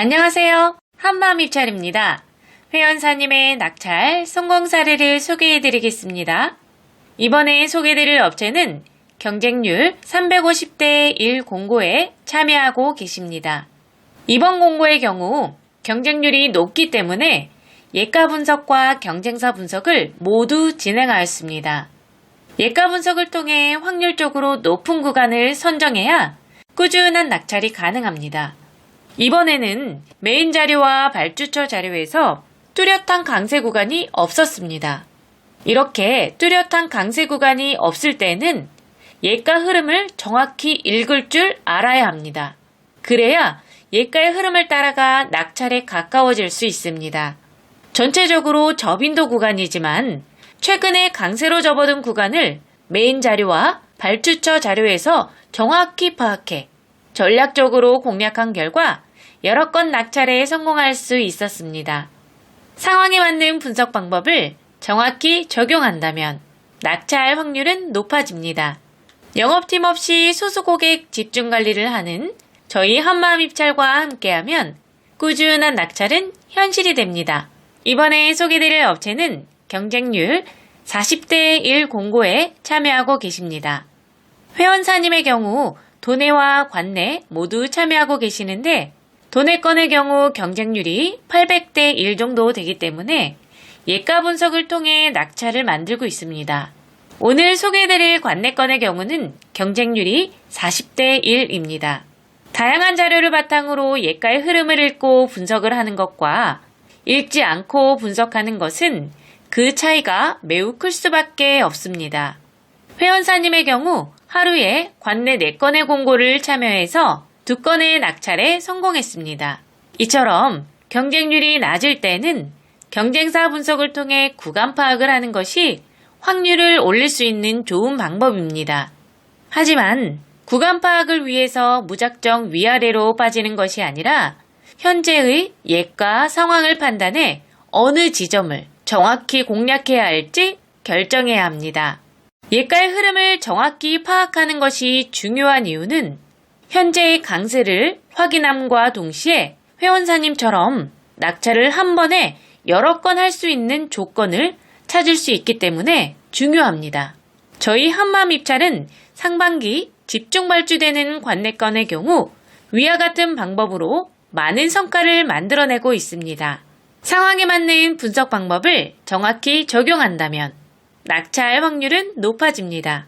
안녕하세요. 한마음 입찰입니다. 회원사님의 낙찰 성공 사례를 소개해드리겠습니다. 이번에 소개해드릴 업체는 경쟁률 350대 1 공고에 참여하고 계십니다. 이번 공고의 경우 경쟁률이 높기 때문에 예가 분석과 경쟁사 분석을 모두 진행하였습니다. 예가 분석을 통해 확률적으로 높은 구간을 선정해야 꾸준한 낙찰이 가능합니다. 이번에는 메인 자료와 발주처 자료에서 뚜렷한 강세 구간이 없었습니다. 이렇게 뚜렷한 강세 구간이 없을 때는 예가 흐름을 정확히 읽을 줄 알아야 합니다. 그래야 예가의 흐름을 따라가 낙찰에 가까워질 수 있습니다. 전체적으로 저빈도 구간이지만 최근에 강세로 접어든 구간을 메인 자료와 발주처 자료에서 정확히 파악해 전략적으로 공략한 결과 여러 건 낙찰에 성공할 수 있었습니다. 상황에 맞는 분석 방법을 정확히 적용한다면 낙찰 확률은 높아집니다. 영업팀 없이 소수 고객 집중 관리를 하는 저희 한마음 입찰과 함께하면 꾸준한 낙찰은 현실이 됩니다. 이번에 소개드릴 업체는 경쟁률 40대 1 공고에 참여하고 계십니다. 회원사님의 경우 도내와 관내 모두 참여하고 계시는데 도내건의 경우 경쟁률이 800대 1 정도 되기 때문에 예가 분석을 통해 낙찰을 만들고 있습니다. 오늘 소개해드릴 관내건의 경우는 경쟁률이 40대 1입니다. 다양한 자료를 바탕으로 예가의 흐름을 읽고 분석을 하는 것과 읽지 않고 분석하는 것은 그 차이가 매우 클 수밖에 없습니다. 회원사님의 경우 하루에 관내 4건의 공고를 참여해서 2건의 낙찰에 성공했습니다. 이처럼 경쟁률이 낮을 때는 경쟁사 분석을 통해 구간 파악을 하는 것이 확률을 올릴 수 있는 좋은 방법입니다. 하지만 구간 파악을 위해서 무작정 위아래로 빠지는 것이 아니라 현재의 예가 상황을 판단해 어느 지점을 정확히 공략해야 할지 결정해야 합니다. 예가의 흐름을 정확히 파악하는 것이 중요한 이유는 현재의 강세를 확인함과 동시에 회원사님처럼 낙찰을 한 번에 여러 건 할 수 있는 조건을 찾을 수 있기 때문에 중요합니다. 저희 한마음 입찰은 상반기 집중 발주되는 관내건의 경우 위와 같은 방법으로 많은 성과를 만들어내고 있습니다. 상황에 맞는 분석 방법을 정확히 적용한다면 낙찰 확률은 높아집니다.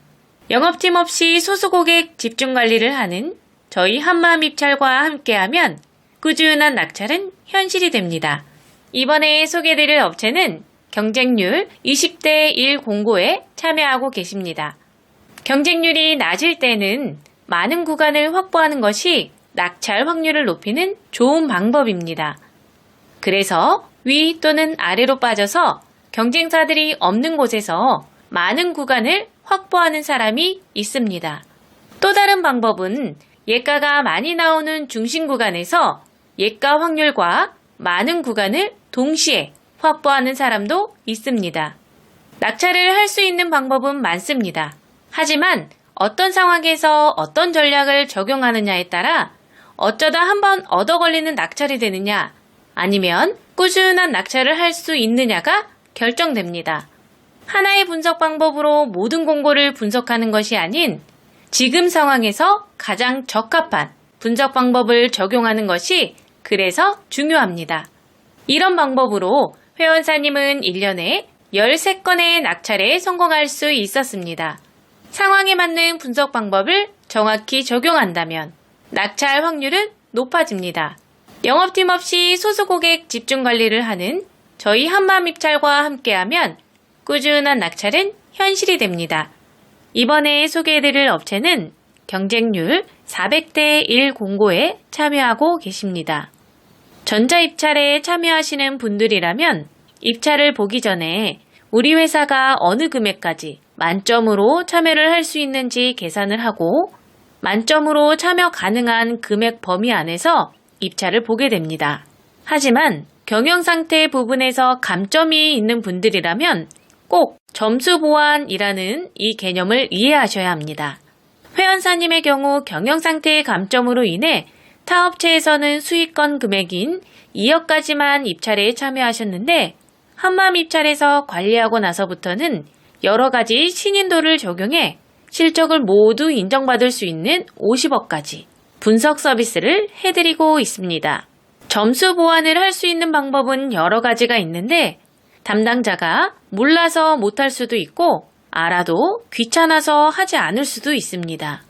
영업팀 없이 소수 고객 집중 관리를 하는 저희 한마음 입찰과 함께하면 꾸준한 낙찰은 현실이 됩니다. 이번에 소개해드릴 업체는 경쟁률 20대 1 공고에 참여하고 계십니다. 경쟁률이 낮을 때는 많은 구간을 확보하는 것이 낙찰 확률을 높이는 좋은 방법입니다. 그래서 위 또는 아래로 빠져서 경쟁사들이 없는 곳에서 많은 구간을 확보하는 사람이 있습니다. 또 다른 방법은 예가가 많이 나오는 중심 구간에서 예가 확률과 많은 구간을 동시에 확보하는 사람도 있습니다. 낙찰을 할 수 있는 방법은 많습니다. 하지만 어떤 상황에서 어떤 전략을 적용하느냐에 따라 어쩌다 한번 얻어 걸리는 낙찰이 되느냐 아니면 꾸준한 낙찰을 할 수 있느냐가 결정됩니다. 하나의 분석 방법으로 모든 공고를 분석하는 것이 아닌 지금 상황에서 가장 적합한 분석 방법을 적용하는 것이 그래서 중요합니다. 이런 방법으로 회원사님은 1년에 13건의 낙찰에 성공할 수 있었습니다. 상황에 맞는 분석 방법을 정확히 적용한다면 낙찰 확률은 높아집니다. 영업팀 없이 소수 고객 집중 관리를 하는 저희 한마음 입찰과 함께하면 꾸준한 낙찰은 현실이 됩니다. 이번에 소개해드릴 업체는 경쟁률 400대 1 공고에 참여하고 계십니다. 전자입찰에 참여하시는 분들이라면 입찰을 보기 전에 우리 회사가 어느 금액까지 만점으로 참여를 할 수 있는지 계산을 하고 만점으로 참여 가능한 금액 범위 안에서 입찰을 보게 됩니다. 하지만 경영상태 부분에서 감점이 있는 분들이라면 꼭 점수 보완이라는 이 개념을 이해하셔야 합니다. 회원사님의 경우 경영상태의 감점으로 인해 타 업체에서는 수익권 금액인 2억까지만 입찰에 참여하셨는데 한마음 입찰에서 관리하고 나서부터는 여러 가지 신인도를 적용해 실적을 모두 인정받을 수 있는 50억까지 분석 서비스를 해드리고 있습니다. 점수 보완을 할 수 있는 방법은 여러 가지가 있는데 담당자가 몰라서 못할 수도 있고 알아도 귀찮아서 하지 않을 수도 있습니다.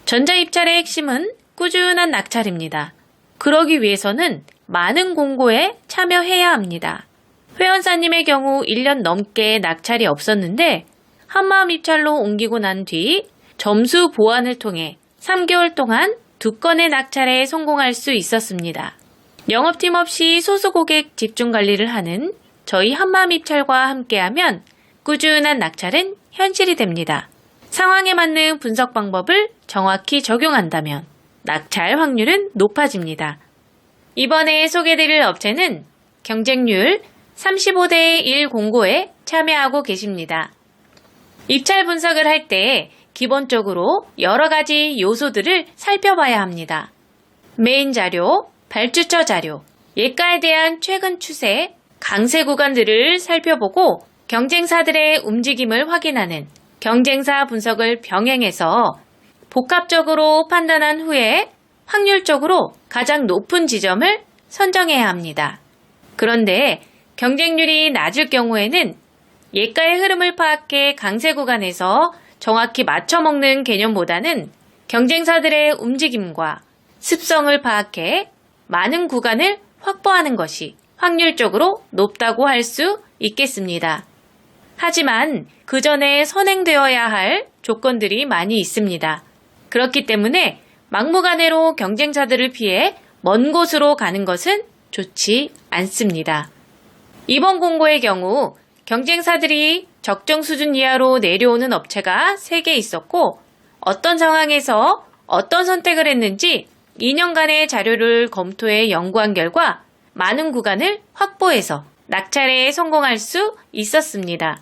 전자입찰의 핵심은 꾸준한 낙찰입니다. 그러기 위해서는 많은 공고에 참여해야 합니다. 회원사님의 경우 1년 넘게 낙찰이 없었는데 한마음 입찰로 옮기고 난 뒤 점수 보완을 통해 3개월 동안 2건의 낙찰에 성공할 수 있었습니다. 영업팀 없이 소수 고객 집중 관리를 하는 저희 한마음 입찰과 함께하면 꾸준한 낙찰은 현실이 됩니다. 상황에 맞는 분석 방법을 정확히 적용한다면 낙찰 확률은 높아집니다. 이번에 소개드릴 업체는 경쟁률 35대 1 공고에 참여하고 계십니다. 입찰 분석을 할 때 기본적으로 여러 가지 요소들을 살펴봐야 합니다. 메인 자료, 발주처 자료, 예가에 대한 최근 추세, 강세 구간들을 살펴보고 경쟁사들의 움직임을 확인하는 경쟁사 분석을 병행해서 복합적으로 판단한 후에 확률적으로 가장 높은 지점을 선정해야 합니다. 그런데 경쟁률이 낮을 경우에는 예가의 흐름을 파악해 강세 구간에서 정확히 맞춰먹는 개념보다는 경쟁사들의 움직임과 습성을 파악해 많은 구간을 확보하는 것이 확률적으로 높다고 할 수 있겠습니다. 하지만 그 전에 선행되어야 할 조건들이 많이 있습니다. 그렇기 때문에 막무가내로 경쟁사들을 피해 먼 곳으로 가는 것은 좋지 않습니다. 이번 공고의 경우 경쟁사들이 적정 수준 이하로 내려오는 업체가 3개 있었고 어떤 상황에서 어떤 선택을 했는지 2년간의 자료를 검토해 연구한 결과 많은 구간을 확보해서 낙찰에 성공할 수 있었습니다.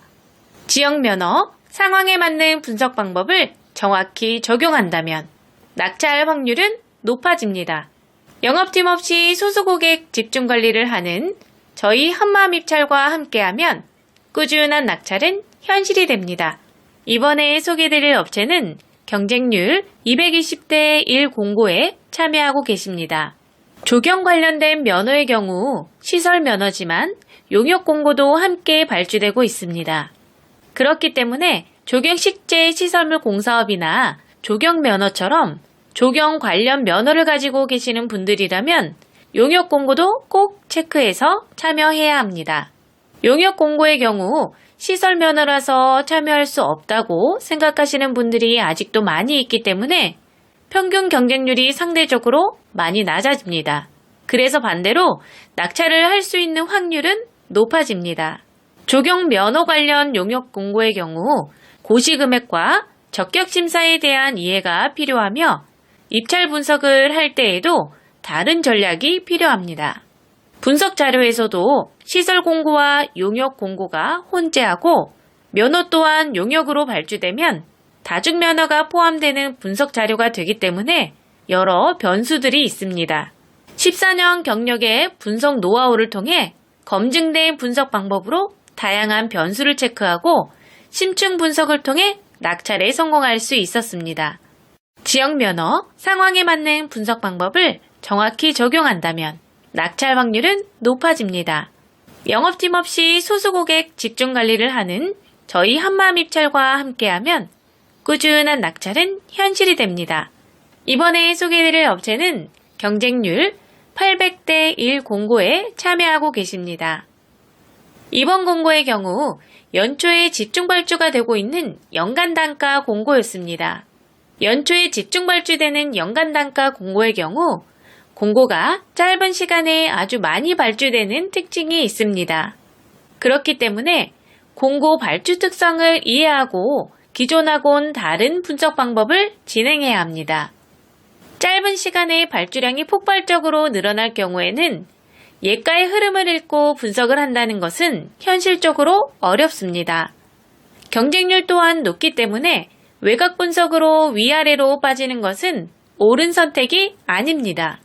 지역 면허, 상황에 맞는 분석 방법을 정확히 적용한다면 낙찰 확률은 높아집니다. 영업팀 없이 소수 고객 집중 관리를 하는 저희 한마음 입찰과 함께하면 꾸준한 낙찰은 현실이 됩니다. 이번에 소개드릴 업체는 경쟁률 220대 1 공고에 참여하고 계십니다. 조경 관련된 면허의 경우 시설 면허지만 용역 공고도 함께 발주되고 있습니다. 그렇기 때문에 조경식재 시설물 공사업이나 조경 면허처럼 조경 관련 면허를 가지고 계시는 분들이라면 용역 공고도 꼭 체크해서 참여해야 합니다. 용역 공고의 경우 시설 면허라서 참여할 수 없다고 생각하시는 분들이 아직도 많이 있기 때문에 평균 경쟁률이 상대적으로 많이 낮아집니다. 그래서 반대로 낙찰을 할 수 있는 확률은 높아집니다. 조경 면허 관련 용역 공고의 경우 고시금액과 적격심사에 대한 이해가 필요하며 입찰 분석을 할 때에도 다른 전략이 필요합니다. 분석 자료에서도 시설 공고와 용역 공고가 혼재하고 면허 또한 용역으로 발주되면 다중 면허가 포함되는 분석 자료가 되기 때문에 여러 변수들이 있습니다. 14년 경력의 분석 노하우를 통해 검증된 분석 방법으로 다양한 변수를 체크하고 심층 분석을 통해 낙찰에 성공할 수 있었습니다. 지역 면허, 상황에 맞는 분석 방법을 정확히 적용한다면 낙찰 확률은 높아집니다. 영업팀 없이 소수 고객 집중 관리를 하는 저희 한마음 입찰과 함께하면 꾸준한 낙찰은 현실이 됩니다. 이번에 소개해드릴 업체는 경쟁률 800대 1 공고에 참여하고 계십니다. 이번 공고의 경우 연초에 집중 발주가 되고 있는 연간 단가 공고였습니다. 연초에 집중 발주되는 연간 단가 공고의 경우 공고가 짧은 시간에 아주 많이 발주되는 특징이 있습니다. 그렇기 때문에 공고 발주 특성을 이해하고 기존하고는 다른 분석 방법을 진행해야 합니다. 짧은 시간에 발주량이 폭발적으로 늘어날 경우에는 예가의 흐름을 읽고 분석을 한다는 것은 현실적으로 어렵습니다. 경쟁률 또한 높기 때문에 외곽 분석으로 위아래로 빠지는 것은 옳은 선택이 아닙니다.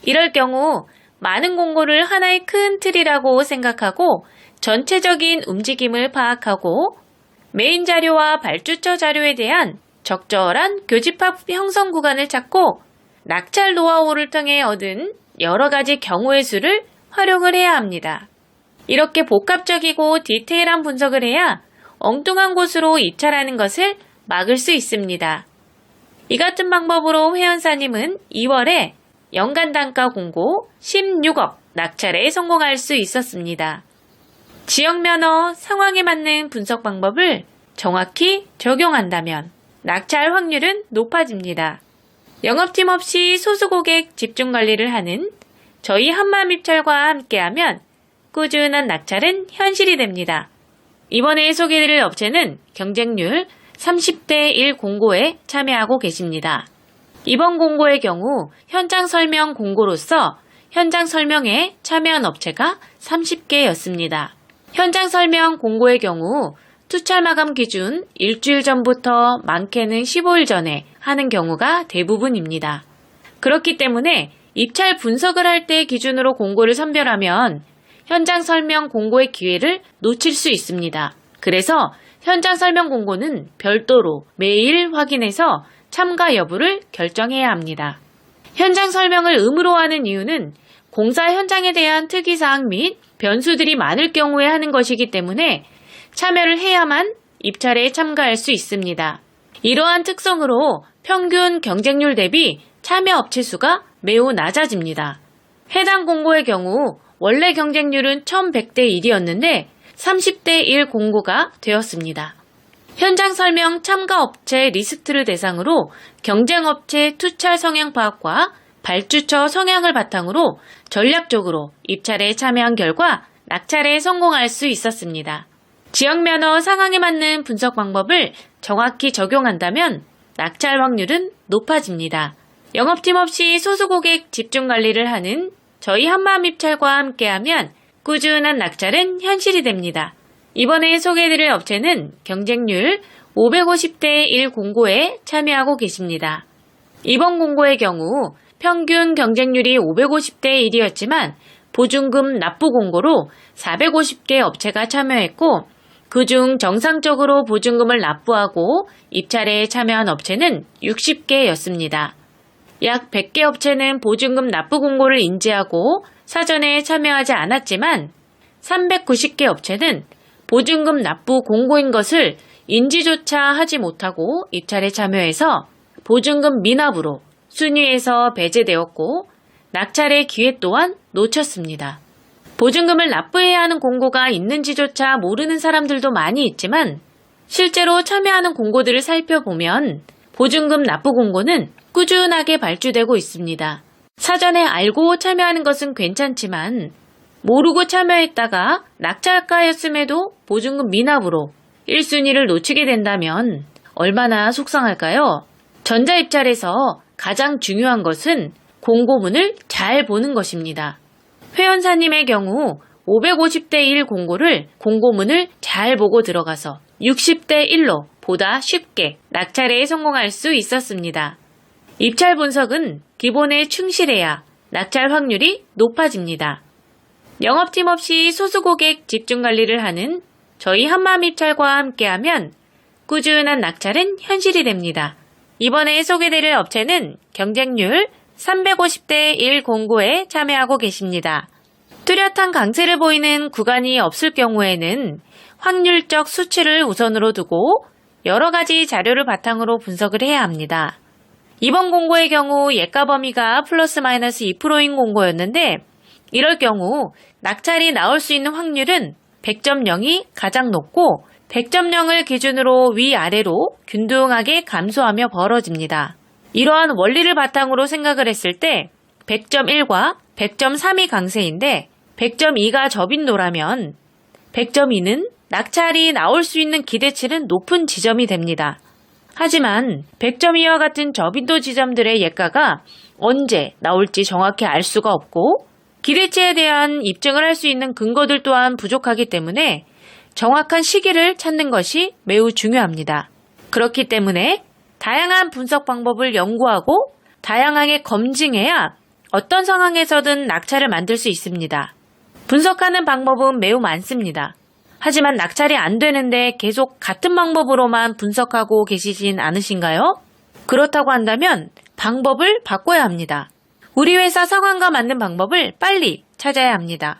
이럴 경우 많은 공고를 하나의 큰 틀이라고 생각하고 전체적인 움직임을 파악하고 메인 자료와 발주처 자료에 대한 적절한 교집합 형성 구간을 찾고 낙찰 노하우를 통해 얻은 여러 가지 경우의 수를 활용을 해야 합니다. 이렇게 복합적이고 디테일한 분석을 해야 엉뚱한 곳으로 입찰하는 것을 막을 수 있습니다. 이 같은 방법으로 회원사님은 2월에 연간 단가 공고 16억 낙찰에 성공할 수 있었습니다. 지역 면허 상황에 맞는 분석 방법을 정확히 적용한다면 낙찰 확률은 높아집니다. 영업팀 없이 소수 고객 집중 관리를 하는 저희 한마음입찰과 함께하면 꾸준한 낙찰은 현실이 됩니다. 이번에 소개해드릴 업체는 경쟁률 30대 1 공고에 참여하고 계십니다. 이번 공고의 경우 현장 설명 공고로서 현장 설명에 참여한 업체가 30개였습니다. 현장 설명 공고의 경우 투찰 마감 기준 일주일 전부터 많게는 15일 전에 하는 경우가 대부분입니다. 그렇기 때문에 입찰 분석을 할 때 기준으로 공고를 선별하면 현장 설명 공고의 기회를 놓칠 수 있습니다. 그래서 현장 설명 공고는 별도로 매일 확인해서 참가 여부를 결정해야 합니다. 현장 설명을 의무로 하는 이유는 공사 현장에 대한 특이사항 및 변수들이 많을 경우에 하는 것이기 때문에 참여를 해야만 입찰에 참가할 수 있습니다. 이러한 특성으로 평균 경쟁률 대비 참여 업체 수가 매우 낮아집니다. 해당 공고의 경우 원래 경쟁률은 1100대 1이었는데 30대 1 공고가 되었습니다. 현장 설명 참가 업체 리스트를 대상으로 경쟁업체 투찰 성향 파악과 발주처 성향을 바탕으로 전략적으로 입찰에 참여한 결과 낙찰에 성공할 수 있었습니다. 지역 면허 상황에 맞는 분석 방법을 정확히 적용한다면 낙찰 확률은 높아집니다. 영업팀 없이 소수 고객 집중 관리를 하는 저희 한마음입찰과 함께하면 꾸준한 낙찰은 현실이 됩니다. 이번에 소개해드릴 업체는 경쟁률 550대 1 공고에 참여하고 계십니다. 이번 공고의 경우 평균 경쟁률이 550대 1이었지만 보증금 납부 공고로 450개 업체가 참여했고 그중 정상적으로 보증금을 납부하고 입찰에 참여한 업체는 60개였습니다. 약 100개 업체는 보증금 납부 공고를 인지하고 사전에 참여하지 않았지만 390개 업체는 보증금 납부 공고인 것을 인지조차 하지 못하고 입찰에 참여해서 보증금 미납으로 순위에서 배제되었고 낙찰의 기회 또한 놓쳤습니다. 보증금을 납부해야 하는 공고가 있는지조차 모르는 사람들도 많이 있지만 실제로 참여하는 공고들을 살펴보면 보증금 납부 공고는 꾸준하게 발주되고 있습니다. 사전에 알고 참여하는 것은 괜찮지만 모르고 참여했다가 낙찰가였음에도 보증금 미납으로 1순위를 놓치게 된다면 얼마나 속상할까요? 전자입찰에서 가장 중요한 것은 공고문을 잘 보는 것입니다. 회원사님의 경우 550대 1 공고를 공고문을 잘 보고 들어가서 60대 1로 보다 쉽게 낙찰에 성공할 수 있었습니다. 입찰 분석은 기본에 충실해야 낙찰 확률이 높아집니다. 영업팀 없이 소수 고객 집중 관리를 하는 저희 한마음입찰과 함께하면 꾸준한 낙찰은 현실이 됩니다. 이번에 소개드릴 업체는 경쟁률 350대 1 공고에 참여하고 계십니다. 뚜렷한 강세를 보이는 구간이 없을 경우에는 확률적 수치를 우선으로 두고 여러 가지 자료를 바탕으로 분석을 해야 합니다. 이번 공고의 경우 예가 범위가 플러스 마이너스 2%인 공고였는데 이럴 경우 낙찰이 나올 수 있는 확률은 100점 0이 가장 높고 100점 0을 기준으로 위아래로 균등하게 감소하며 벌어집니다. 이러한 원리를 바탕으로 생각을 했을 때 100점 1과 100점 3이 강세인데 100점 2가 저빈도라면 100점 2는 낙찰이 나올 수 있는 기대치는 높은 지점이 됩니다. 하지만 100점 2와 같은 저빈도 지점들의 예가가 언제 나올지 정확히 알 수가 없고 기대치에 대한 입증을 할 수 있는 근거들 또한 부족하기 때문에 정확한 시기를 찾는 것이 매우 중요합니다. 그렇기 때문에 다양한 분석 방법을 연구하고 다양하게 검증해야 어떤 상황에서든 낙찰을 만들 수 있습니다. 분석하는 방법은 매우 많습니다. 하지만 낙찰이 안 되는데 계속 같은 방법으로만 분석하고 계시진 않으신가요? 그렇다고 한다면 방법을 바꿔야 합니다. 우리 회사 상황과 맞는 방법을 빨리 찾아야 합니다.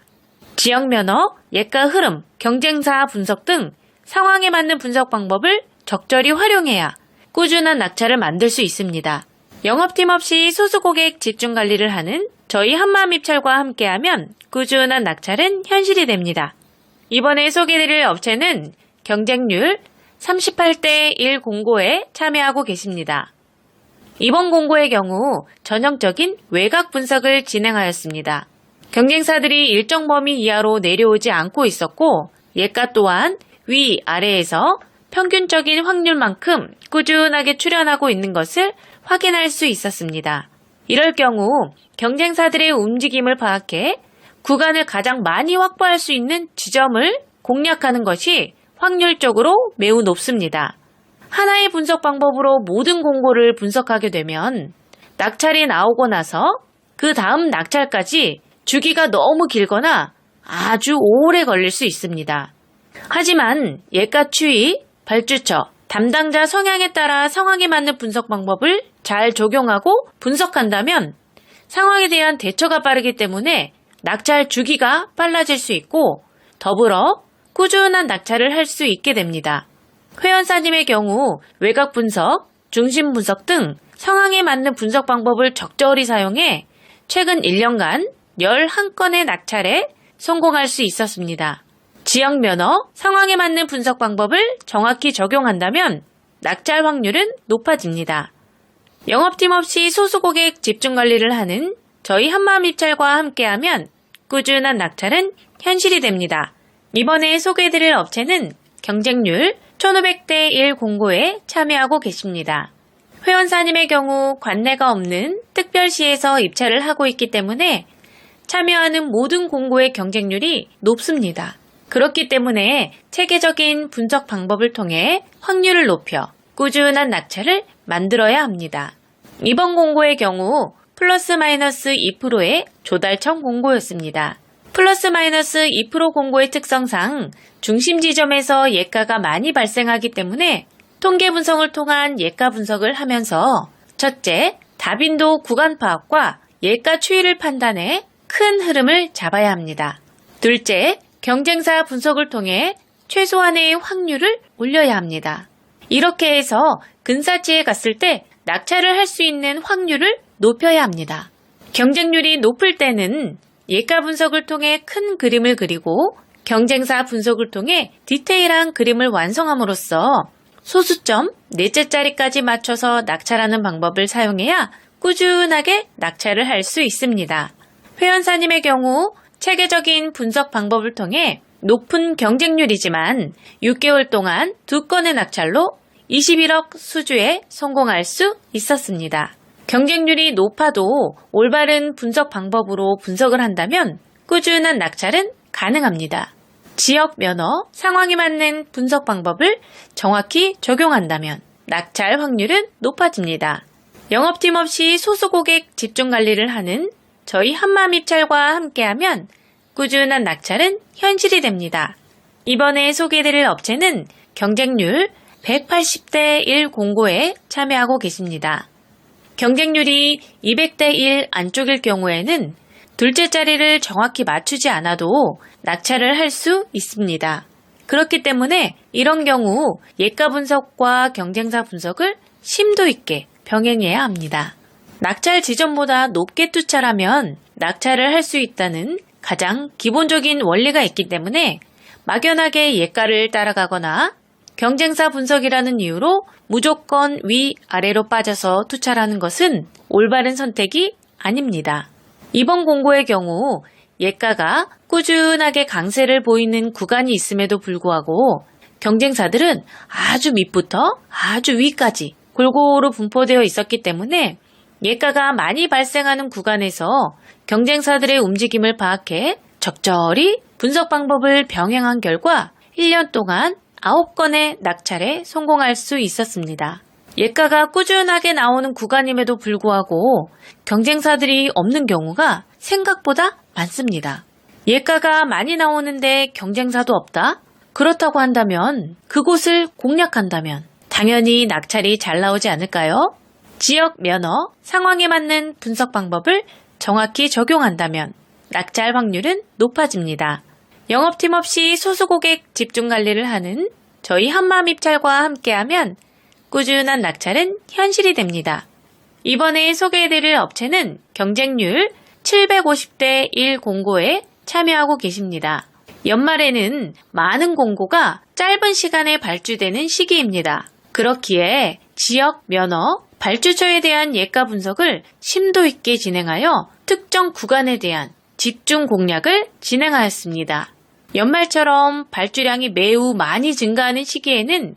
지역 면허, 예가 흐름, 경쟁사 분석 등 상황에 맞는 분석 방법을 적절히 활용해야 꾸준한 낙찰을 만들 수 있습니다. 영업팀 없이 소수 고객 집중 관리를 하는 저희 한마음입찰과 함께하면 꾸준한 낙찰은 현실이 됩니다. 이번에 소개드릴 업체는 경쟁률 38대 1 공고에 참여하고 계십니다. 이번 공고의 경우 전형적인 외곽 분석을 진행하였습니다. 경쟁사들이 일정 범위 이하로 내려오지 않고 있었고 예가 또한 위, 아래에서 평균적인 확률만큼 꾸준하게 출현하고 있는 것을 확인할 수 있었습니다. 이럴 경우 경쟁사들의 움직임을 파악해 구간을 가장 많이 확보할 수 있는 지점을 공략하는 것이 확률적으로 매우 높습니다. 하나의 분석 방법으로 모든 공고를 분석하게 되면 낙찰이 나오고 나서 그 다음 낙찰까지 주기가 너무 길거나 아주 오래 걸릴 수 있습니다. 하지만 예가 추이, 발주처, 담당자 성향에 따라 상황에 맞는 분석 방법을 잘 적용하고 분석한다면 상황에 대한 대처가 빠르기 때문에 낙찰 주기가 빨라질 수 있고 더불어 꾸준한 낙찰을 할 수 있게 됩니다. 회원사님의 경우 외곽 분석, 중심 분석 등 상황에 맞는 분석 방법을 적절히 사용해 최근 1년간 11건의 낙찰에 성공할 수 있었습니다. 지역 면허, 상황에 맞는 분석 방법을 정확히 적용한다면 낙찰 확률은 높아집니다. 영업팀 없이 소수 고객 집중 관리를 하는 저희 한마음입찰과 함께하면 꾸준한 낙찰은 현실이 됩니다. 이번에 소개해드릴 업체는 경쟁률 1500대 1 공고에 참여하고 계십니다. 회원사님의 경우 관내가 없는 특별시에서 입찰을 하고 있기 때문에 참여하는 모든 공고의 경쟁률이 높습니다. 그렇기 때문에 체계적인 분석 방법을 통해 확률을 높여 꾸준한 낙찰을 만들어야 합니다. 이번 공고의 경우 플러스 마이너스 2%의 조달청 공고였습니다. 플러스 마이너스 2% 공고의 특성상 중심 지점에서 예가가 많이 발생하기 때문에 통계 분석을 통한 예가 분석을 하면서 첫째, 다빈도 구간 파악과 예가 추이를 판단해 큰 흐름을 잡아야 합니다. 둘째, 경쟁사 분석을 통해 최소한의 확률을 올려야 합니다. 이렇게 해서 근사치에 갔을 때 낙찰을 할 수 있는 확률을 높여야 합니다. 경쟁률이 높을 때는 예가 분석을 통해 큰 그림을 그리고 경쟁사 분석을 통해 디테일한 그림을 완성함으로써 소수점, 넷째 자리까지 맞춰서 낙찰하는 방법을 사용해야 꾸준하게 낙찰을 할 수 있습니다. 회원사님의 경우 체계적인 분석 방법을 통해 높은 경쟁률이지만 6개월 동안 2건의 낙찰로 21억 수주에 성공할 수 있었습니다. 경쟁률이 높아도 올바른 분석 방법으로 분석을 한다면 꾸준한 낙찰은 가능합니다. 지역 면허, 상황에 맞는 분석 방법을 정확히 적용한다면 낙찰 확률은 높아집니다. 영업팀 없이 소수 고객 집중 관리를 하는 저희 한마음입찰과 함께하면 꾸준한 낙찰은 현실이 됩니다. 이번에 소개해드릴 업체는 경쟁률 180대 1 공고에 참여하고 계십니다. 경쟁률이 200대 1 안쪽일 경우에는 둘째 자리를 정확히 맞추지 않아도 낙찰을 할 수 있습니다. 그렇기 때문에 이런 경우 예가 분석과 경쟁사 분석을 심도 있게 병행해야 합니다. 낙찰 지점보다 높게 투찰하면 낙찰을 할 수 있다는 가장 기본적인 원리가 있기 때문에 막연하게 예가를 따라가거나 경쟁사 분석이라는 이유로 무조건 위, 아래로 빠져서 투찰하는 것은 올바른 선택이 아닙니다. 이번 공고의 경우 예가가 꾸준하게 강세를 보이는 구간이 있음에도 불구하고 경쟁사들은 아주 밑부터 아주 위까지 골고루 분포되어 있었기 때문에 예가가 많이 발생하는 구간에서 경쟁사들의 움직임을 파악해 적절히 분석 방법을 병행한 결과 1년 동안 9건의 낙찰에 성공할 수 있었습니다. 예가가 꾸준하게 나오는 구간임에도 불구하고 경쟁사들이 없는 경우가 생각보다 많습니다. 예가가 많이 나오는데 경쟁사도 없다? 그렇다고 한다면 그곳을 공략한다면 당연히 낙찰이 잘 나오지 않을까요? 지역 면허, 상황에 맞는 분석 방법을 정확히 적용한다면 낙찰 확률은 높아집니다. 영업팀 없이 소수고객 집중 관리를 하는 저희 한마음입찰과 함께하면 꾸준한 낙찰은 현실이 됩니다. 이번에 소개해드릴 업체는 경쟁률 750대 1 공고에 참여하고 계십니다. 연말에는 많은 공고가 짧은 시간에 발주되는 시기입니다. 그렇기에 지역, 면허, 발주처에 대한 예가 분석을 심도 있게 진행하여 특정 구간에 대한 집중 공략을 진행하였습니다. 연말처럼 발주량이 매우 많이 증가하는 시기에는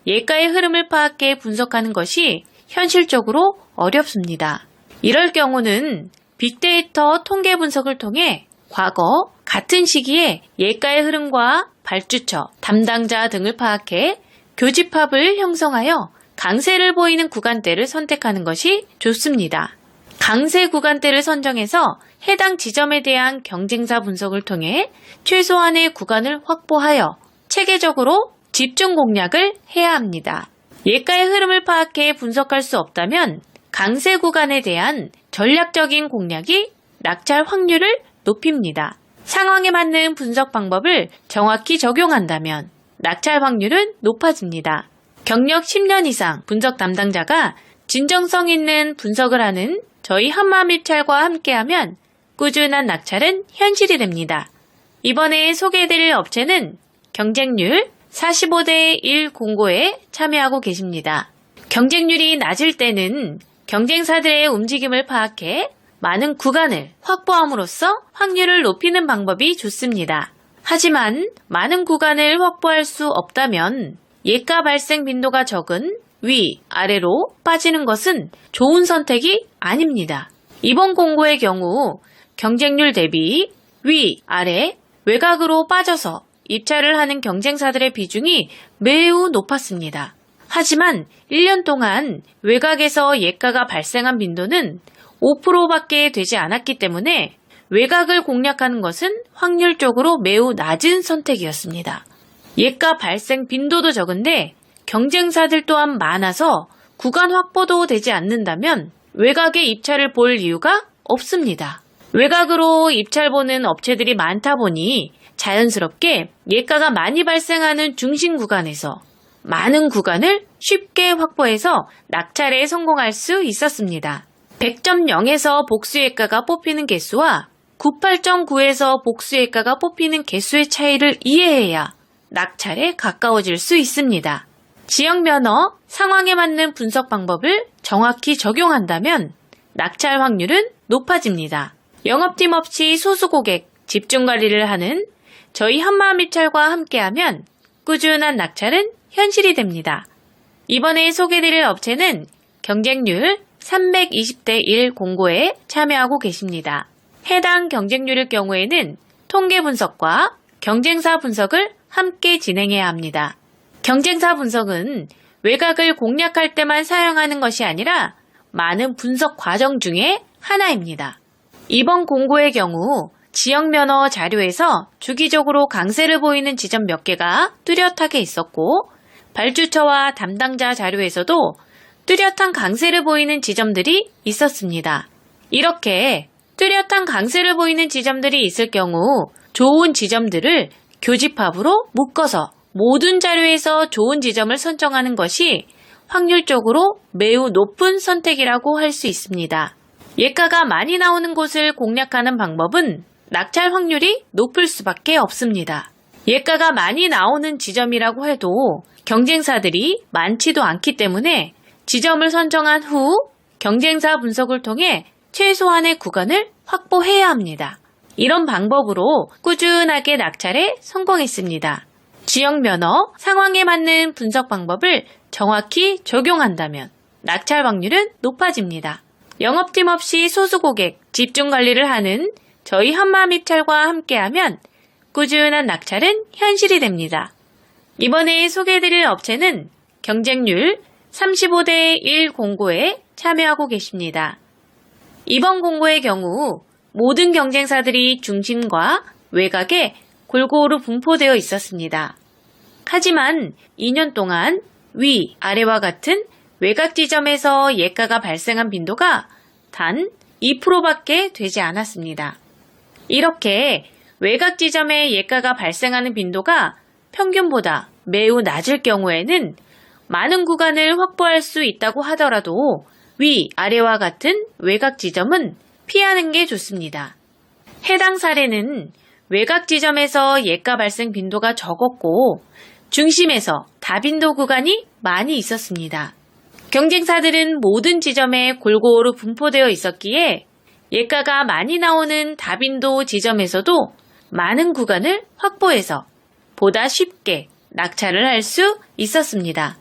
예가의 흐름을 파악해 분석하는 것이 현실적으로 어렵습니다. 이럴 경우는 빅데이터 통계 분석을 통해 과거 같은 시기에 예가의 흐름과 발주처, 담당자 등을 파악해 교집합을 형성하여 강세를 보이는 구간대를 선택하는 것이 좋습니다. 강세 구간대를 선정해서 해당 지점에 대한 경쟁사 분석을 통해 최소한의 구간을 확보하여 체계적으로 집중 공략을 해야 합니다. 예가의 흐름을 파악해 분석할 수 없다면 강세 구간에 대한 전략적인 공략이 낙찰 확률을 높입니다. 상황에 맞는 분석 방법을 정확히 적용한다면 낙찰 확률은 높아집니다. 경력 10년 이상 분석 담당자가 진정성 있는 분석을 하는 저희 한마음입찰과 함께하면 꾸준한 낙찰은 현실이 됩니다. 이번에 소개해드릴 업체는 경쟁률 45대 1 공고에 참여하고 계십니다. 경쟁률이 낮을 때는 경쟁사들의 움직임을 파악해 많은 구간을 확보함으로써 확률을 높이는 방법이 좋습니다. 하지만 많은 구간을 확보할 수 없다면 예가 발생 빈도가 적은 위, 아래로 빠지는 것은 좋은 선택이 아닙니다. 이번 공고의 경우 경쟁률 대비 위, 아래, 외곽으로 빠져서 입찰을 하는 경쟁사들의 비중이 매우 높았습니다. 하지만 1년 동안 외곽에서 예가가 발생한 빈도는 5%밖에 되지 않았기 때문에 외곽을 공략하는 것은 확률적으로 매우 낮은 선택이었습니다. 예가 발생 빈도도 적은데 경쟁사들 또한 많아서 구간 확보도 되지 않는다면 외곽에 입찰을 볼 이유가 없습니다. 외곽으로 입찰 보는 업체들이 많다 보니 자연스럽게 예가가 많이 발생하는 중심 구간에서 많은 구간을 쉽게 확보해서 낙찰에 성공할 수 있었습니다. 100.0에서 복수예가가 뽑히는 개수와 98.9에서 복수예가가 뽑히는 개수의 차이를 이해해야 낙찰에 가까워질 수 있습니다. 지역 면허, 상황에 맞는 분석 방법을 정확히 적용한다면 낙찰 확률은 높아집니다. 영업팀 없이 소수고객 집중 관리를 하는 저희 한마음입찰과 함께하면 꾸준한 낙찰은 현실이 됩니다. 이번에 소개드릴 업체는 경쟁률 320대 1 공고에 참여하고 계십니다. 해당 경쟁률의 경우에는 통계 분석과 경쟁사 분석을 함께 진행해야 합니다. 경쟁사 분석은 외곽을 공략할 때만 사용하는 것이 아니라 많은 분석 과정 중에 하나입니다. 이번 공고의 경우 지역 면허 자료에서 주기적으로 강세를 보이는 지점 몇 개가 뚜렷하게 있었고 발주처와 담당자 자료에서도 뚜렷한 강세를 보이는 지점들이 있었습니다. 이렇게 뚜렷한 강세를 보이는 지점들이 있을 경우 좋은 지점들을 교집합으로 묶어서 모든 자료에서 좋은 지점을 선정하는 것이 확률적으로 매우 높은 선택이라고 할 수 있습니다. 예가가 많이 나오는 곳을 공략하는 방법은 낙찰 확률이 높을 수밖에 없습니다. 예가가 많이 나오는 지점이라고 해도 경쟁사들이 많지도 않기 때문에 지점을 선정한 후 경쟁사 분석을 통해 최소한의 구간을 확보해야 합니다. 이런 방법으로 꾸준하게 낙찰에 성공했습니다. 지역 면허, 상황에 맞는 분석 방법을 정확히 적용한다면 낙찰 확률은 높아집니다. 영업팀 없이 소수고객 집중 관리를 하는 저희 한마음입찰과 함께하면 꾸준한 낙찰은 현실이 됩니다. 이번에 소개해드릴 업체는 경쟁률 35대 1 공고에 참여하고 계십니다. 이번 공고의 경우 모든 경쟁사들이 중심과 외곽에 골고루 분포되어 있었습니다. 하지만 2년 동안 위, 아래와 같은 외곽 지점에서 예가가 발생한 빈도가 단 2%밖에 되지 않았습니다. 이렇게 외곽 지점에 예가가 발생하는 빈도가 평균보다 매우 낮을 경우에는 많은 구간을 확보할 수 있다고 하더라도 위, 아래와 같은 외곽 지점은 피하는 게 좋습니다. 해당 사례는 외곽 지점에서 예가 발생 빈도가 적었고 중심에서 다빈도 구간이 많이 있었습니다. 경쟁사들은 모든 지점에 골고루 분포되어 있었기에 예가가 많이 나오는 다빈도 지점에서도 많은 구간을 확보해서 보다 쉽게 낙찰을 할 수 있었습니다.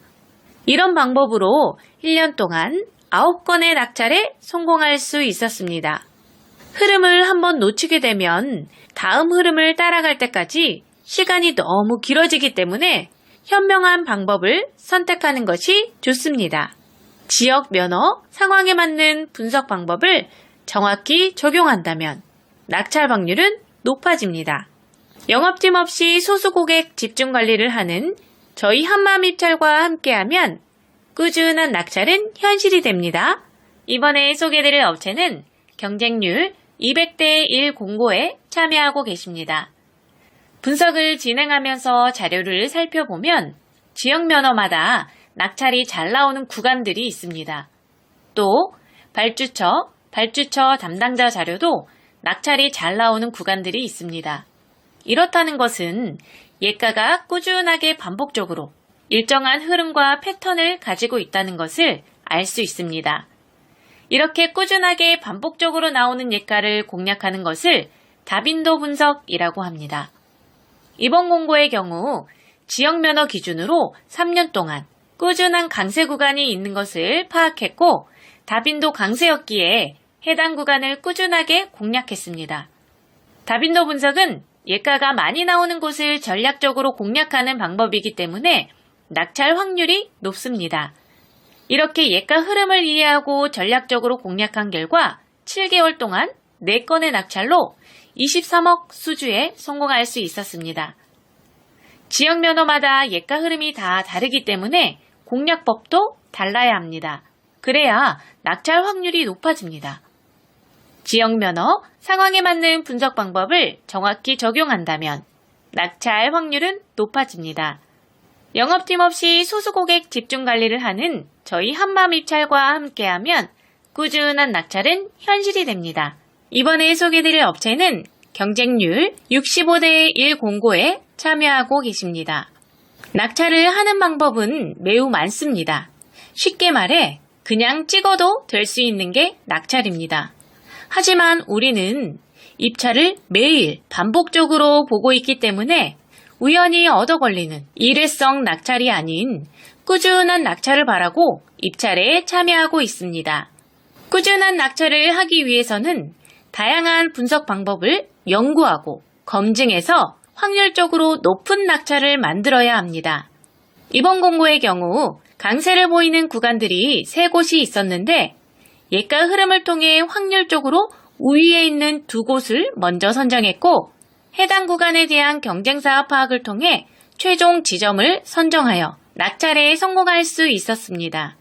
이런 방법으로 1년 동안 9건의 낙찰에 성공할 수 있었습니다. 흐름을 한번 놓치게 되면 다음 흐름을 따라갈 때까지 시간이 너무 길어지기 때문에 현명한 방법을 선택하는 것이 좋습니다. 지역 면허, 상황에 맞는 분석 방법을 정확히 적용한다면 낙찰 확률은 높아집니다. 영업팀 없이 소수 고객 집중 관리를 하는 저희 한마음입찰과 함께하면 꾸준한 낙찰은 현실이 됩니다. 이번에 소개드릴 업체는 경쟁률 200대 1 공고에 참여하고 계십니다. 분석을 진행하면서 자료를 살펴보면 지역 면허마다 낙찰이 잘 나오는 구간들이 있습니다. 또 발주처 담당자 자료도 낙찰이 잘 나오는 구간들이 있습니다. 이렇다는 것은 예가가 꾸준하게 반복적으로 일정한 흐름과 패턴을 가지고 있다는 것을 알 수 있습니다. 이렇게 꾸준하게 반복적으로 나오는 예가를 공략하는 것을 다빈도 분석이라고 합니다. 이번 공고의 경우 지역 면허 기준으로 3년 동안 꾸준한 강세 구간이 있는 것을 파악했고 다빈도 강세였기에 해당 구간을 꾸준하게 공략했습니다. 다빈도 분석은 예가가 많이 나오는 곳을 전략적으로 공략하는 방법이기 때문에 낙찰 확률이 높습니다. 이렇게 예가 흐름을 이해하고 전략적으로 공략한 결과 7개월 동안 4건의 낙찰로 23억 수주에 성공할 수 있었습니다. 지역 면허마다 예가 흐름이 다 다르기 때문에 공략법도 달라야 합니다. 그래야 낙찰 확률이 높아집니다. 지역 면허, 상황에 맞는 분석 방법을 정확히 적용한다면 낙찰 확률은 높아집니다. 영업팀 없이 소수 고객 집중 관리를 하는 저희 한마음입찰과 함께하면 꾸준한 낙찰은 현실이 됩니다. 이번에 소개드릴 업체는 경쟁률 65대 1 공고에 참여하고 계십니다. 낙찰을 하는 방법은 매우 많습니다. 쉽게 말해 그냥 찍어도 될 수 있는 게 낙찰입니다. 하지만 우리는 입찰을 매일 반복적으로 보고 있기 때문에 우연히 얻어 걸리는 일회성 낙찰이 아닌 꾸준한 낙찰을 바라고 입찰에 참여하고 있습니다. 꾸준한 낙찰을 하기 위해서는 다양한 분석 방법을 연구하고 검증해서 확률적으로 높은 낙찰을 만들어야 합니다. 이번 공고의 경우 강세를 보이는 구간들이 3곳이 있었는데 예가 흐름을 통해 확률적으로 우위에 있는 2곳을 먼저 선정했고 해당 구간에 대한 경쟁사 파악을 통해 최종 지점을 선정하여 낙찰에 성공할 수 있었습니다.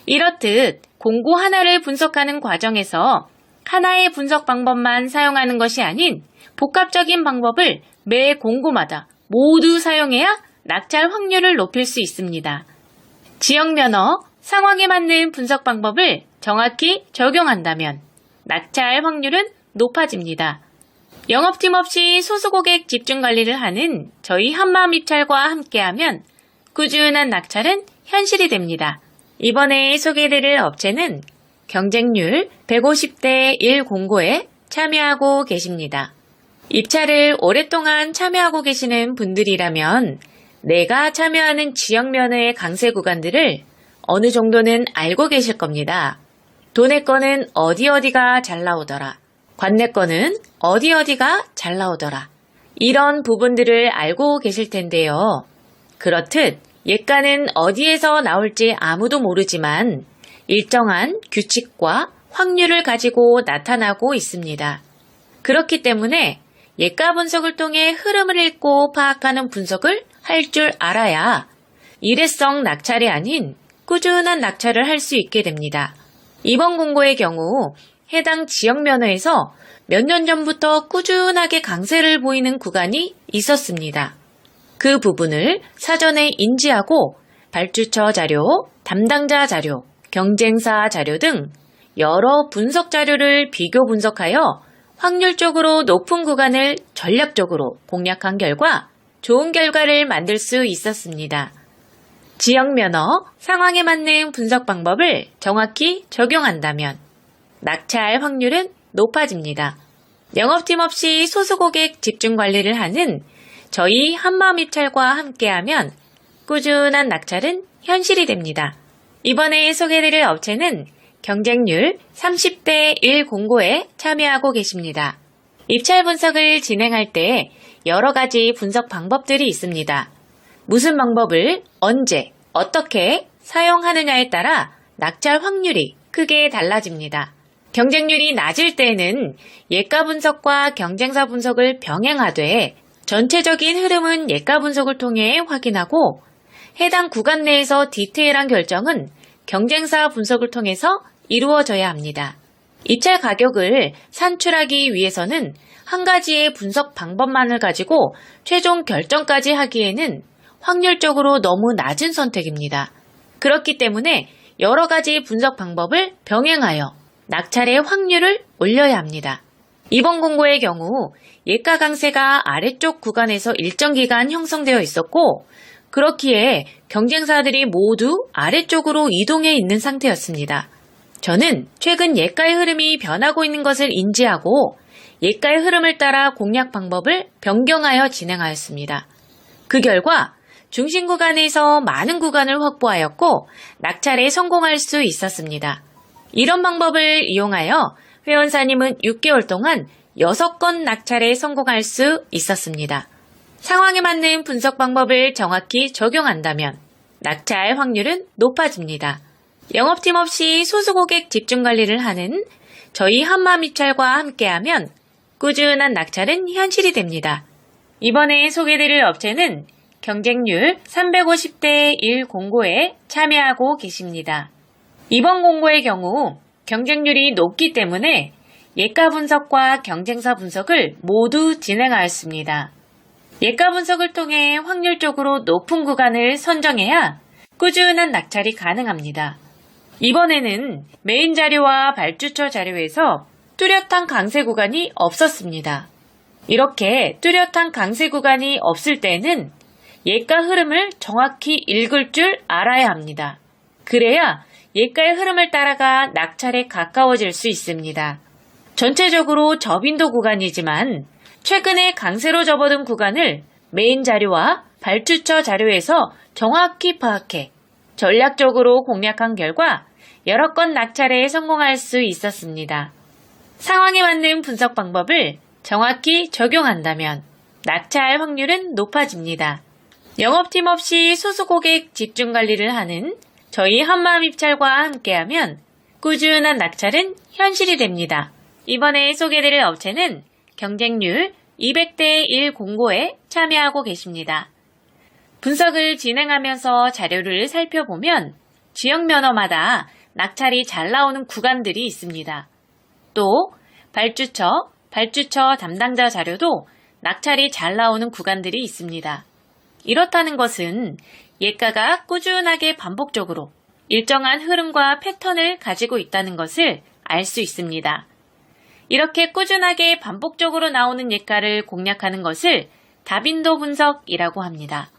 이렇듯 공고 하나를 분석하는 과정에서 하나의 분석 방법만 사용하는 것이 아닌 복합적인 방법을 매 공고마다 모두 사용해야 낙찰 확률을 높일 수 있습니다. 지역 면허, 상황에 맞는 분석 방법을 정확히 적용한다면 낙찰 확률은 높아집니다. 영업팀 없이 소수 고객 집중 관리를 하는 저희 한마음입찰과 함께하면 꾸준한 낙찰은 현실이 됩니다. 이번에 소개해드릴 업체는 경쟁률 150대 1 공고에 참여하고 계십니다. 입찰을 오랫동안 참여하고 계시는 분들이라면 내가 참여하는 지역 면허의 강세 구간들을 어느 정도는 알고 계실 겁니다. 도내 거는 어디가 잘 나오더라. 관내 거는 어디가 잘 나오더라. 이런 부분들을 알고 계실 텐데요. 그렇듯 예가는 어디에서 나올지 아무도 모르지만 일정한 규칙과 확률을 가지고 나타나고 있습니다. 그렇기 때문에 예가 분석을 통해 흐름을 읽고 파악하는 분석을 할 줄 알아야 일회성 낙찰이 아닌 꾸준한 낙찰을 할 수 있게 됩니다. 이번 공고의 경우 해당 지역 면허에서 몇 년 전부터 꾸준하게 강세를 보이는 구간이 있었습니다. 그 부분을 사전에 인지하고 발주처 자료, 담당자 자료, 경쟁사 자료 등 여러 분석 자료를 비교 분석하여 확률적으로 높은 구간을 전략적으로 공략한 결과 좋은 결과를 만들 수 있었습니다. 지역 면허, 상황에 맞는 분석 방법을 정확히 적용한다면 낙찰 확률은 높아집니다. 영업팀 없이 소수 고객 집중 관리를 하는 저희 한마음입찰과 함께하면 꾸준한 낙찰은 현실이 됩니다. 이번에 소개해드릴 업체는 경쟁률 30대 1 공고에 참여하고 계십니다. 입찰 분석을 진행할 때 여러 가지 분석 방법들이 있습니다. 무슨 방법을 언제, 어떻게 사용하느냐에 따라 낙찰 확률이 크게 달라집니다. 경쟁률이 낮을 때는 예가 분석과 경쟁사 분석을 병행하되 전체적인 흐름은 예가 분석을 통해 확인하고 해당 구간 내에서 디테일한 결정은 경쟁사 분석을 통해서 이루어져야 합니다. 입찰 가격을 산출하기 위해서는 한 가지의 분석 방법만을 가지고 최종 결정까지 하기에는 확률적으로 너무 낮은 선택입니다. 그렇기 때문에 여러 가지 분석 방법을 병행하여 낙찰의 확률을 올려야 합니다. 이번 공고의 경우 예가 강세가 아래쪽 구간에서 일정 기간 형성되어 있었고 그렇기에 경쟁사들이 모두 아래쪽으로 이동해 있는 상태였습니다. 저는 최근 예가의 흐름이 변하고 있는 것을 인지하고 예가의 흐름을 따라 공략 방법을 변경하여 진행하였습니다. 그 결과 중심 구간에서 많은 구간을 확보하였고 낙찰에 성공할 수 있었습니다. 이런 방법을 이용하여 회원사님은 6개월 동안 6건 낙찰에 성공할 수 있었습니다. 상황에 맞는 분석 방법을 정확히 적용한다면 낙찰 확률은 높아집니다. 영업팀 없이 소수 고객 집중 관리를 하는 저희 한마음입찰과 함께하면 꾸준한 낙찰은 현실이 됩니다. 이번에 소개드릴 업체는 경쟁률 350대 1 공고에 참여하고 계십니다. 이번 공고의 경우 경쟁률이 높기 때문에 예가 분석과 경쟁사 분석을 모두 진행하였습니다. 예가 분석을 통해 확률적으로 높은 구간을 선정해야 꾸준한 낙찰이 가능합니다. 이번에는 메인 자료와 발주처 자료에서 뚜렷한 강세 구간이 없었습니다. 이렇게 뚜렷한 강세 구간이 없을 때는 예가 흐름을 정확히 읽을 줄 알아야 합니다. 그래야 예가의 흐름을 따라가 낙찰에 가까워질 수 있습니다. 전체적으로 저빈도 구간이지만 최근에 강세로 접어든 구간을 메인 자료와 발주처 자료에서 정확히 파악해 전략적으로 공략한 결과 여러 건 낙찰에 성공할 수 있었습니다. 상황에 맞는 분석 방법을 정확히 적용한다면 낙찰 확률은 높아집니다. 영업팀 없이 소수 고객 집중 관리를 하는 저희 한마음입찰과 함께하면 꾸준한 낙찰은 현실이 됩니다. 이번에 소개드릴 업체는 경쟁률 200대 1 공고에 참여하고 계십니다. 분석을 진행하면서 자료를 살펴보면 지역 면허마다 낙찰이 잘 나오는 구간들이 있습니다. 또 발주처 담당자 자료도 낙찰이 잘 나오는 구간들이 있습니다. 이렇다는 것은 예가가 꾸준하게 반복적으로 일정한 흐름과 패턴을 가지고 있다는 것을 알 수 있습니다. 이렇게 꾸준하게 반복적으로 나오는 예가를 공략하는 것을 다빈도 분석이라고 합니다.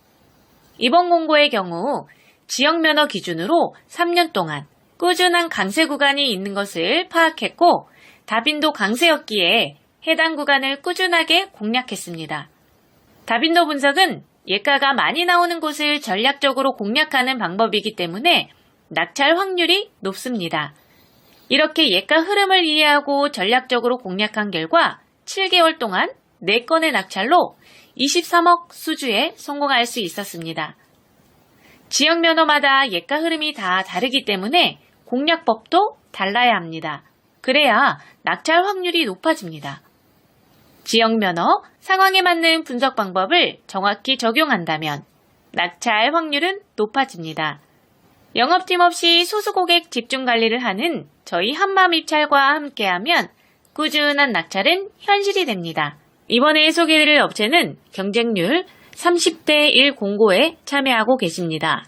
이번 공고의 경우 지역 면허 기준으로 3년 동안 꾸준한 강세 구간이 있는 것을 파악했고 다빈도 강세였기에 해당 구간을 꾸준하게 공략했습니다. 다빈도 분석은 예가가 많이 나오는 곳을 전략적으로 공략하는 방법이기 때문에 낙찰 확률이 높습니다. 이렇게 예가 흐름을 이해하고 전략적으로 공략한 결과 7개월 동안 4건의 낙찰로 23억 수주에 성공할 수 있었습니다. 지역 면허마다 예가 흐름이 다 다르기 때문에 공략법도 달라야 합니다. 그래야 낙찰 확률이 높아집니다. 지역 면허, 상황에 맞는 분석 방법을 정확히 적용한다면 낙찰 확률은 높아집니다. 영업팀 없이 소수 고객 집중 관리를 하는 저희 한마음 입찰과 함께하면 꾸준한 낙찰은 현실이 됩니다. 이번에 소개해드릴 업체는 경쟁률 30대 1 공고에 참여하고 계십니다.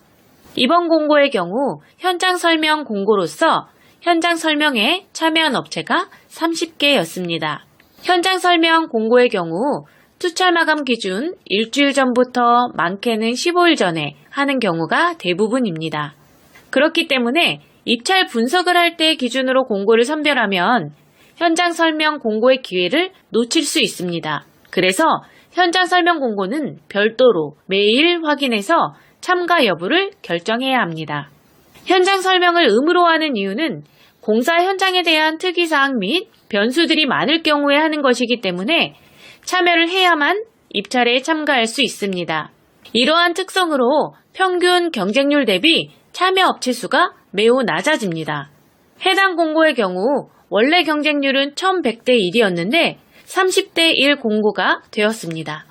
이번 공고의 경우 현장 설명 공고로서 현장 설명에 참여한 업체가 30개였습니다. 현장 설명 공고의 경우 투철 마감 기준 일주일 전부터 많게는 15일 전에 하는 경우가 대부분입니다. 그렇기 때문에 입찰 분석을 할 때 기준으로 공고를 선별하면 현장 설명 공고의 기회를 놓칠 수 있습니다. 그래서 현장 설명 공고는 별도로 매일 확인해서 참가 여부를 결정해야 합니다. 현장 설명을 의무로 하는 이유는 공사 현장에 대한 특이사항 및 변수들이 많을 경우에 하는 것이기 때문에 참여를 해야만 입찰에 참가할 수 있습니다. 이러한 특성으로 평균 경쟁률 대비 참여 업체 수가 매우 낮아집니다. 해당 공고의 경우 원래 경쟁률은 1100대 1이었는데 30대 1 공고가 되었습니다.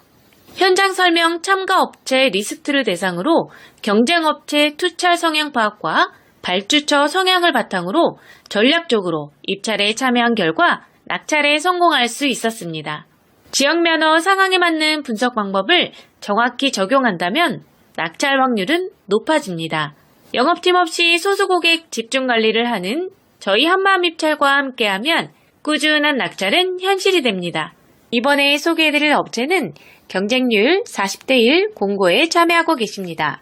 현장 설명 참가 업체 리스트를 대상으로 경쟁업체 투철 성향 파악과 발주처 성향을 바탕으로 전략적으로 입찰에 참여한 결과 낙찰에 성공할 수 있었습니다. 지역 면허 상황에 맞는 분석 방법을 정확히 적용한다면 낙찰 확률은 높아집니다. 영업팀 없이 소수 고객 집중 관리를 하는 저희 한마음 입찰과 함께하면 꾸준한 낙찰은 현실이 됩니다. 이번에 소개해드릴 업체는 경쟁률 40대 1 공고에 참여하고 계십니다.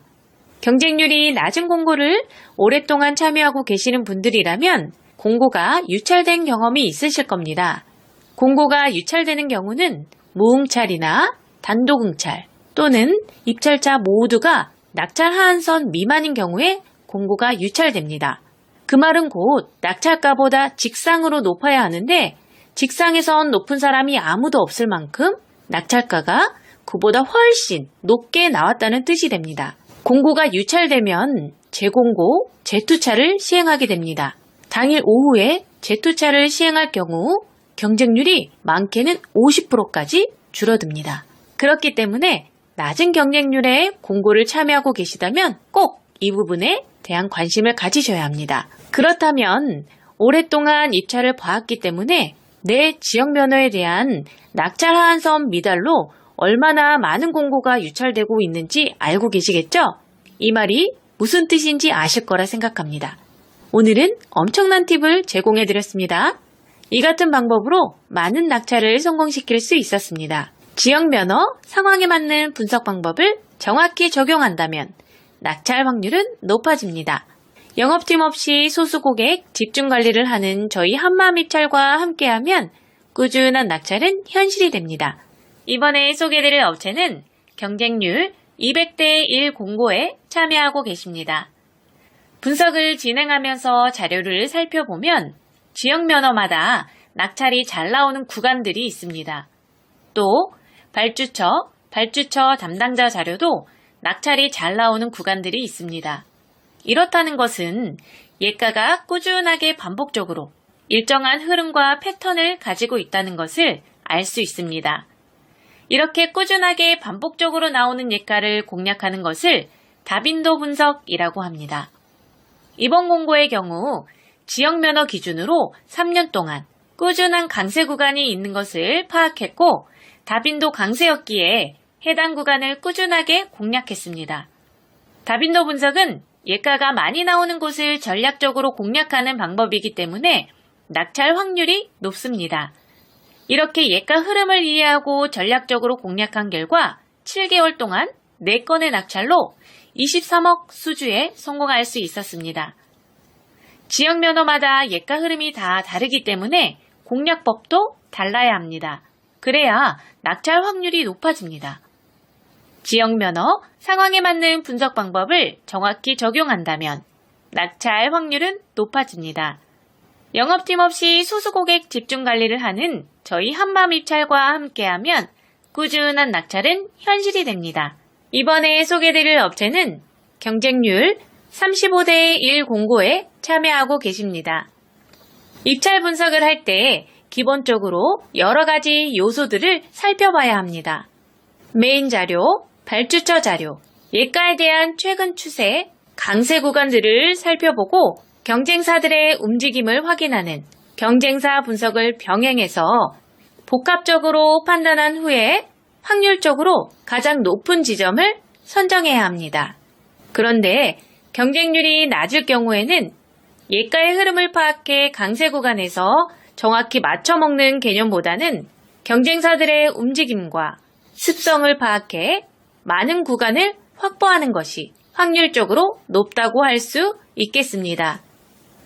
경쟁률이 낮은 공고를 오랫동안 참여하고 계시는 분들이라면 공고가 유찰된 경험이 있으실 겁니다. 공고가 유찰되는 경우는 무응찰이나 단독응찰 또는 입찰자 모두가 낙찰 하한선 미만인 경우에 공고가 유찰됩니다. 그 말은 곧 낙찰가보다 직상으로 높아야 하는데 직상에선 높은 사람이 아무도 없을 만큼 낙찰가가 그보다 훨씬 높게 나왔다는 뜻이 됩니다. 공고가 유찰되면 재공고, 재투차를 시행하게 됩니다. 당일 오후에 재투차를 시행할 경우 경쟁률이 많게는 50%까지 줄어듭니다. 그렇기 때문에 낮은 경쟁률에 공고를 참여하고 계시다면 꼭 이 부분에 대한 관심을 가지셔야 합니다. 그렇다면 오랫동안 입찰을 봐왔기 때문에 내 지역 면허에 대한 낙찰 하한선 미달로 얼마나 많은 공고가 유찰되고 있는지 알고 계시겠죠? 이 말이 무슨 뜻인지 아실 거라 생각합니다. 오늘은 엄청난 팁을 제공해 드렸습니다. 이 같은 방법으로 많은 낙찰을 성공시킬 수 있었습니다. 지역 면허, 상황에 맞는 분석 방법을 정확히 적용한다면 낙찰 확률은 높아집니다. 영업팀 없이 소수 고객 집중 관리를 하는 저희 한마음 입찰과 함께하면 꾸준한 낙찰은 현실이 됩니다. 이번에 소개해드릴 업체는 경쟁률 200대 1 공고에 참여하고 계십니다. 분석을 진행하면서 자료를 살펴보면 지역 면허마다 낙찰이 잘 나오는 구간들이 있습니다. 또 발주처 담당자 자료도 낙찰이 잘 나오는 구간들이 있습니다. 이렇다는 것은 예가가 꾸준하게 반복적으로 일정한 흐름과 패턴을 가지고 있다는 것을 알 수 있습니다. 이렇게 꾸준하게 반복적으로 나오는 예가를 공략하는 것을 다빈도 분석이라고 합니다. 이번 공고의 경우 지역 면허 기준으로 3년 동안 꾸준한 강세 구간이 있는 것을 파악했고 다빈도 강세였기에 해당 구간을 꾸준하게 공략했습니다. 다빈도 분석은 예가가 많이 나오는 곳을 전략적으로 공략하는 방법이기 때문에 낙찰 확률이 높습니다. 이렇게 예가 흐름을 이해하고 전략적으로 공략한 결과 7개월 동안 4건의 낙찰로 23억 수주에 성공할 수 있었습니다. 지역 면허마다 예가 흐름이 다 다르기 때문에 공략법도 달라야 합니다. 그래야 낙찰 확률이 높아집니다. 지역 면허, 상황에 맞는 분석 방법을 정확히 적용한다면 낙찰 확률은 높아집니다. 영업팀 없이 소수 고객 집중 관리를 하는 저희 한마음 입찰과 함께하면 꾸준한 낙찰은 현실이 됩니다. 이번에 소개해드릴 업체는 경쟁률 35대 1 공고에 참여하고 계십니다. 입찰 분석을 할 때 기본적으로 여러 가지 요소들을 살펴봐야 합니다. 메인 자료, 발주처 자료, 예가에 대한 최근 추세, 강세 구간들을 살펴보고 경쟁사들의 움직임을 확인하는 경쟁사 분석을 병행해서 복합적으로 판단한 후에 확률적으로 가장 높은 지점을 선정해야 합니다. 그런데 경쟁률이 낮을 경우에는 예가의 흐름을 파악해 강세 구간에서 정확히 맞춰먹는 개념보다는 경쟁사들의 움직임과 습성을 파악해 많은 구간을 확보하는 것이 확률적으로 높다고 할 수 있겠습니다.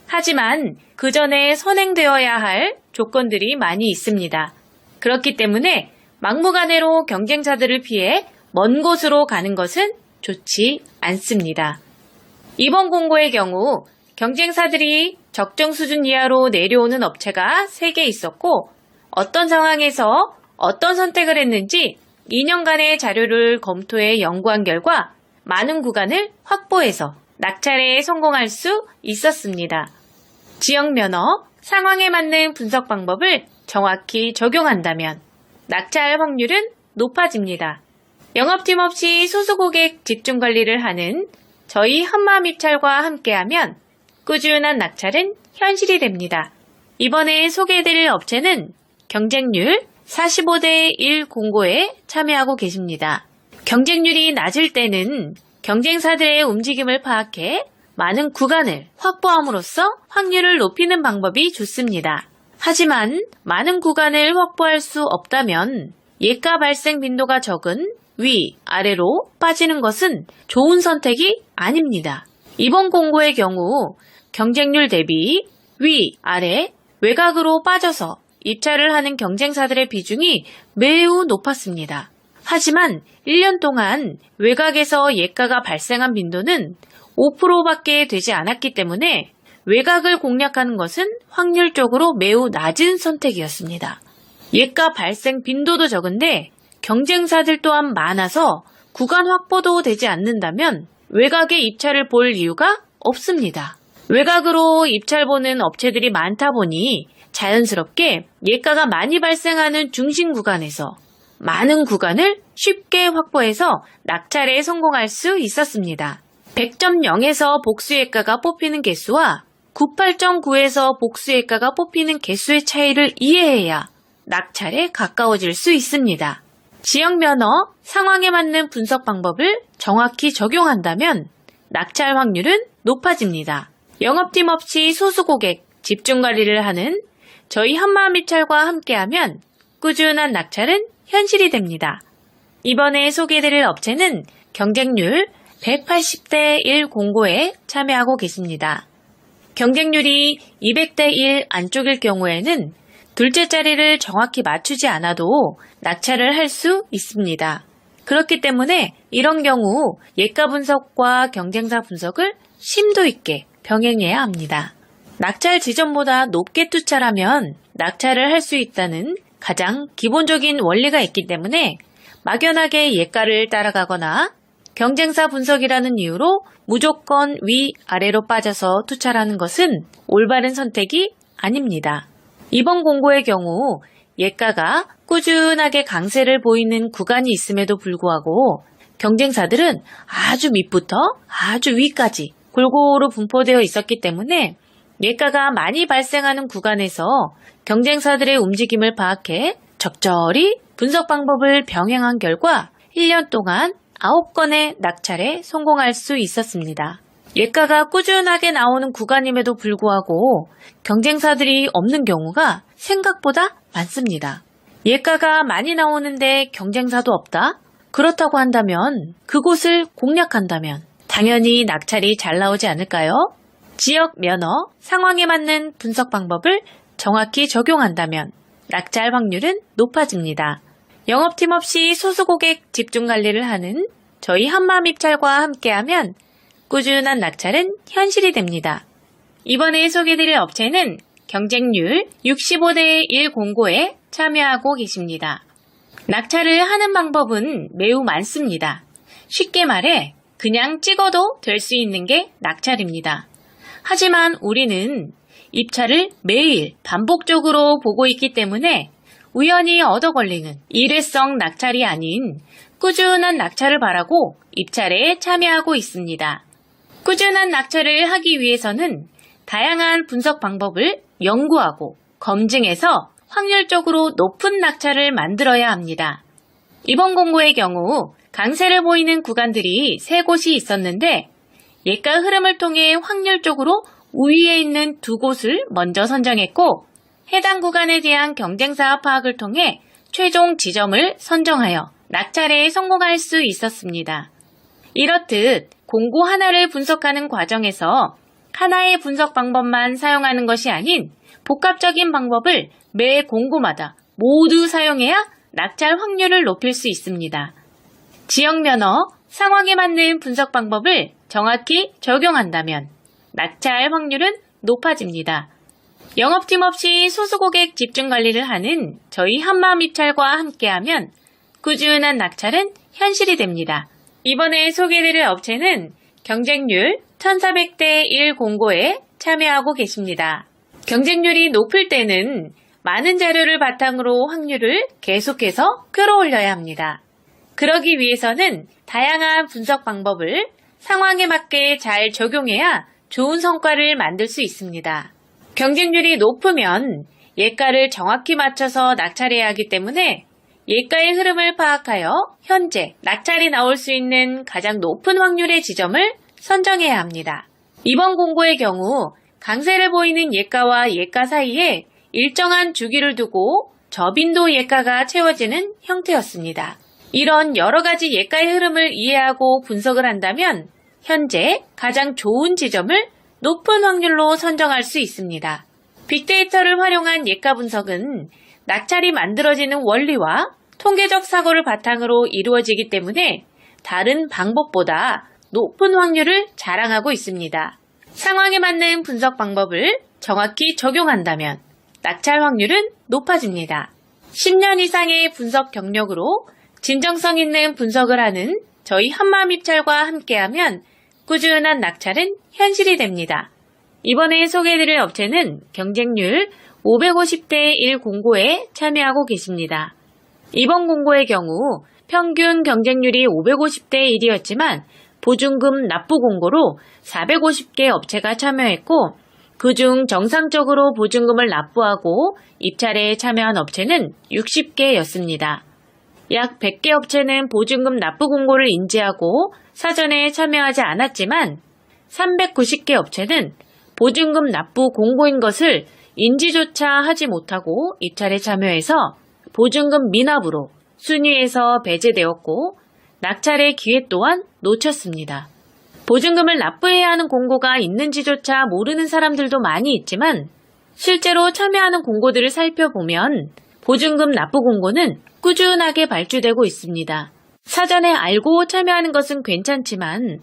하지만 그 전에 선행되어야 할 조건들이 많이 있습니다. 그렇기 때문에 막무가내로 경쟁사들을 피해 먼 곳으로 가는 것은 좋지 않습니다. 이번 공고의 경우 경쟁사들이 적정 수준 이하로 내려오는 업체가 3개 있었고 어떤 상황에서 어떤 선택을 했는지 2년간의 자료를 검토해 연구한 결과 많은 구간을 확보해서 낙찰에 성공할 수 있었습니다. 지역 면허, 상황에 맞는 분석 방법을 정확히 적용한다면 낙찰 확률은 높아집니다. 영업팀 없이 소수 고객 집중 관리를 하는 저희 한마음 입찰과 함께하면 꾸준한 낙찰은 현실이 됩니다. 이번에 소개해드릴 업체는 경쟁률 45대 1 공고에 참여하고 계십니다. 경쟁률이 낮을 때는 경쟁사들의 움직임을 파악해 많은 구간을 확보함으로써 확률을 높이는 방법이 좋습니다. 하지만 많은 구간을 확보할 수 없다면 예가 발생 빈도가 적은 위, 아래로 빠지는 것은 좋은 선택이 아닙니다. 이번 공고의 경우 경쟁률 대비 위, 아래, 외곽으로 빠져서 입찰을 하는 경쟁사들의 비중이 매우 높았습니다. 하지만 1년 동안 외곽에서 예가가 발생한 빈도는 5%밖에 되지 않았기 때문에 외곽을 공략하는 것은 확률적으로 매우 낮은 선택이었습니다. 예가 발생 빈도도 적은데 경쟁사들 또한 많아서 구간 확보도 되지 않는다면 외곽에 입찰을 볼 이유가 없습니다. 외곽으로 입찰 보는 업체들이 많다 보니 자연스럽게 예가가 많이 발생하는 중심 구간에서 많은 구간을 쉽게 확보해서 낙찰에 성공할 수 있었습니다. 100.0에서 복수예가가 뽑히는 개수와 98.9에서 복수예가가 뽑히는 개수의 차이를 이해해야 낙찰에 가까워질 수 있습니다. 지역 면허, 상황에 맞는 분석 방법을 정확히 적용한다면 낙찰 확률은 높아집니다. 영업팀 없이 소수 고객 집중 관리를 하는 저희 한마음 입찰과 함께하면 꾸준한 낙찰은 현실이 됩니다. 이번에 소개해드릴 업체는 경쟁률 180대 1 공고에 참여하고 계십니다. 경쟁률이 200대 1 안쪽일 경우에는 둘째 자리를 정확히 맞추지 않아도 낙찰을 할 수 있습니다. 그렇기 때문에 이런 경우 예가 분석과 경쟁사 분석을 심도 있게 병행해야 합니다. 낙찰 지점보다 높게 투찰하면 낙찰을 할 수 있다는 가장 기본적인 원리가 있기 때문에 막연하게 예가를 따라가거나 경쟁사 분석이라는 이유로 무조건 위, 아래로 빠져서 투찰하는 것은 올바른 선택이 아닙니다. 이번 공고의 경우 예가가 꾸준하게 강세를 보이는 구간이 있음에도 불구하고 경쟁사들은 아주 밑부터 아주 위까지 골고루 분포되어 있었기 때문에 예가가 많이 발생하는 구간에서 경쟁사들의 움직임을 파악해 적절히 분석 방법을 병행한 결과 1년 동안 9건의 낙찰에 성공할 수 있었습니다. 예가가 꾸준하게 나오는 구간임에도 불구하고 경쟁사들이 없는 경우가 생각보다 많습니다. 예가가 많이 나오는데 경쟁사도 없다? 그렇다고 한다면 그곳을 공략한다면 당연히 낙찰이 잘 나오지 않을까요? 지역 면허, 상황에 맞는 분석 방법을 정확히 적용한다면 낙찰 확률은 높아집니다. 영업팀 없이 소수 고객 집중 관리를 하는 저희 한마음 입찰과 함께하면 꾸준한 낙찰은 현실이 됩니다. 이번에 소개해드릴 업체는 경쟁률 65대 1 공고에 참여하고 계십니다. 낙찰을 하는 방법은 매우 많습니다. 쉽게 말해 그냥 찍어도 될 수 있는 게 낙찰입니다. 하지만 우리는 입찰을 매일 반복적으로 보고 있기 때문에 우연히 얻어 걸리는 일회성 낙찰이 아닌 꾸준한 낙찰을 바라고 입찰에 참여하고 있습니다. 꾸준한 낙찰을 하기 위해서는 다양한 분석 방법을 연구하고 검증해서 확률적으로 높은 낙찰을 만들어야 합니다. 이번 공고의 경우 강세를 보이는 구간들이 3곳이 있었는데 예가 흐름을 통해 확률적으로 우위에 있는 2곳을 먼저 선정했고 해당 구간에 대한 경쟁사 파악을 통해 최종 지점을 선정하여 낙찰에 성공할 수 있었습니다. 이렇듯 공고 하나를 분석하는 과정에서 하나의 분석 방법만 사용하는 것이 아닌 복합적인 방법을 매 공고마다 모두 사용해야 낙찰 확률을 높일 수 있습니다. 지역 면허, 상황에 맞는 분석 방법을 정확히 적용한다면 낙찰 확률은 높아집니다. 영업팀 없이 소수고객 집중 관리를 하는 저희 한마음입찰과 함께하면 꾸준한 낙찰은 현실이 됩니다. 이번에 소개해드릴 업체는 경쟁률 1400대 1 공고에 참여하고 계십니다. 경쟁률이 높을 때는 많은 자료를 바탕으로 확률을 계속해서 끌어올려야 합니다. 그러기 위해서는 다양한 분석 방법을 상황에 맞게 잘 적용해야 좋은 성과를 만들 수 있습니다. 경쟁률이 높으면 예가를 정확히 맞춰서 낙찰해야 하기 때문에 예가의 흐름을 파악하여 현재 낙찰이 나올 수 있는 가장 높은 확률의 지점을 선정해야 합니다. 이번 공고의 경우 강세를 보이는 예가와 예가 사이에 일정한 주기를 두고 저빈도 예가가 채워지는 형태였습니다. 이런 여러 가지 예가의 흐름을 이해하고 분석을 한다면 현재 가장 좋은 지점을 높은 확률로 선정할 수 있습니다. 빅데이터를 활용한 예가 분석은 낙찰이 만들어지는 원리와 통계적 사고를 바탕으로 이루어지기 때문에 다른 방법보다 높은 확률을 자랑하고 있습니다. 상황에 맞는 분석 방법을 정확히 적용한다면 낙찰 확률은 높아집니다. 10년 이상의 분석 경력으로 진정성 있는 분석을 하는 저희 한마음입찰과 함께하면 꾸준한 낙찰은 현실이 됩니다. 이번에 소개해드릴 업체는 경쟁률 550대 1 공고에 참여하고 계십니다. 이번 공고의 경우 평균 경쟁률이 550대 1이었지만 보증금 납부 공고로 450개 업체가 참여했고 그중 정상적으로 보증금을 납부하고 입찰에 참여한 업체는 60개였습니다. 약 100개 업체는 보증금 납부 공고를 인지하고 사전에 참여하지 않았지만 390개 업체는 보증금 납부 공고인 것을 인지조차 하지 못하고 입찰에 참여해서 보증금 미납으로 순위에서 배제되었고 낙찰의 기회 또한 놓쳤습니다. 보증금을 납부해야 하는 공고가 있는지조차 모르는 사람들도 많이 있지만 실제로 참여하는 공고들을 살펴보면 보증금 납부 공고는 꾸준하게 발주되고 있습니다. 사전에 알고 참여하는 것은 괜찮지만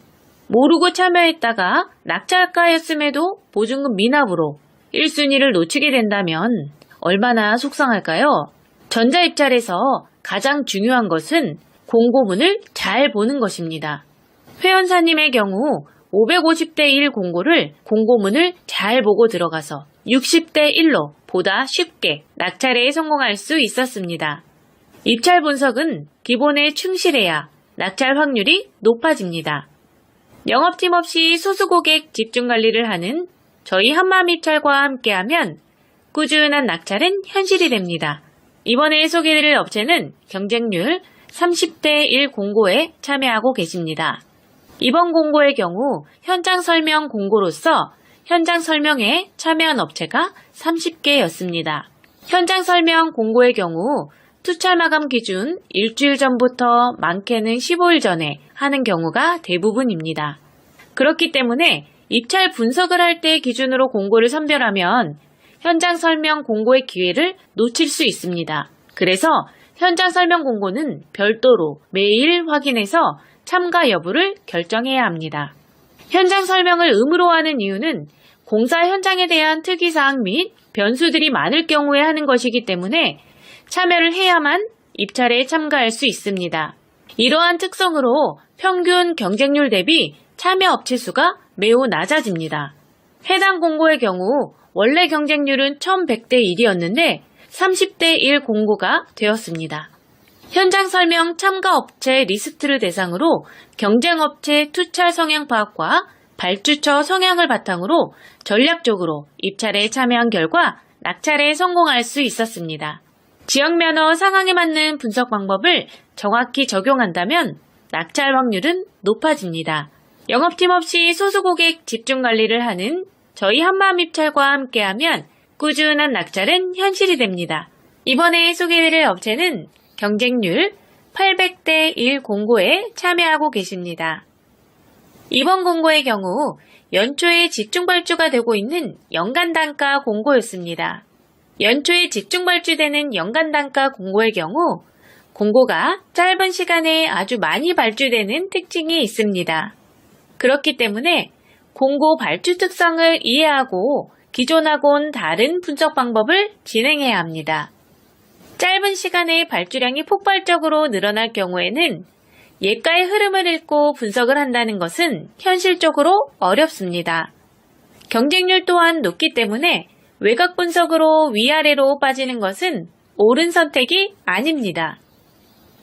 모르고 참여했다가 낙찰가였음에도 보증금 미납으로 1순위를 놓치게 된다면 얼마나 속상할까요? 전자입찰에서 가장 중요한 것은 공고문을 잘 보는 것입니다. 회원사님의 경우 550대 1 공고를 공고문을 잘 보고 들어가서 60대 1로 보다 쉽게 낙찰에 성공할 수 있었습니다. 입찰 분석은 기본에 충실해야 낙찰 확률이 높아집니다. 영업팀 없이 소수고객 집중관리를 하는 저희 한마음입찰과 함께하면 꾸준한 낙찰은 현실이 됩니다. 이번에 소개해드릴 업체는 경쟁률 30대 1 공고에 참여하고 계십니다. 이번 공고의 경우 현장 설명 공고로서 현장 설명에 참여한 업체가 30개였습니다. 현장 설명 공고의 경우 투찰 마감 기준 일주일 전부터 많게는 15일 전에 하는 경우가 대부분입니다. 그렇기 때문에 입찰 분석을 할 때 기준으로 공고를 선별하면 현장 설명 공고의 기회를 놓칠 수 있습니다. 그래서 현장 설명 공고는 별도로 매일 확인해서 참가 여부를 결정해야 합니다. 현장 설명을 의무로 하는 이유는 공사 현장에 대한 특이사항 및 변수들이 많을 경우에 하는 것이기 때문에 참여를 해야만 입찰에 참가할 수 있습니다. 이러한 특성으로 평균 경쟁률 대비 참여 업체 수가 매우 낮아집니다. 해당 공고의 경우 원래 경쟁률은 1100대 1이었는데 30대 1 공고가 되었습니다. 현장 설명 참가 업체 리스트를 대상으로 경쟁업체 투차 성향 파악과 발주처 성향을 바탕으로 전략적으로 입찰에 참여한 결과 낙찰에 성공할 수 있었습니다. 지역 면허 상황에 맞는 분석 방법을 정확히 적용한다면 낙찰 확률은 높아집니다. 영업팀 없이 소수 고객 집중 관리를 하는 저희 한마음입찰과 함께하면 꾸준한 낙찰은 현실이 됩니다. 이번에 소개해드릴 업체는 경쟁률 800대 1 공고에 참여하고 계십니다. 이번 공고의 경우 연초에 집중 발주가 되고 있는 연간 단가 공고였습니다. 연초에 집중 발주되는 연간 단가 공고의 경우 공고가 짧은 시간에 아주 많이 발주되는 특징이 있습니다. 그렇기 때문에 공고 발주 특성을 이해하고 기존하고는 다른 분석 방법을 진행해야 합니다. 짧은 시간에 발주량이 폭발적으로 늘어날 경우에는 예가의 흐름을 읽고 분석을 한다는 것은 현실적으로 어렵습니다. 경쟁률 또한 높기 때문에 외곽 분석으로 위아래로 빠지는 것은 옳은 선택이 아닙니다.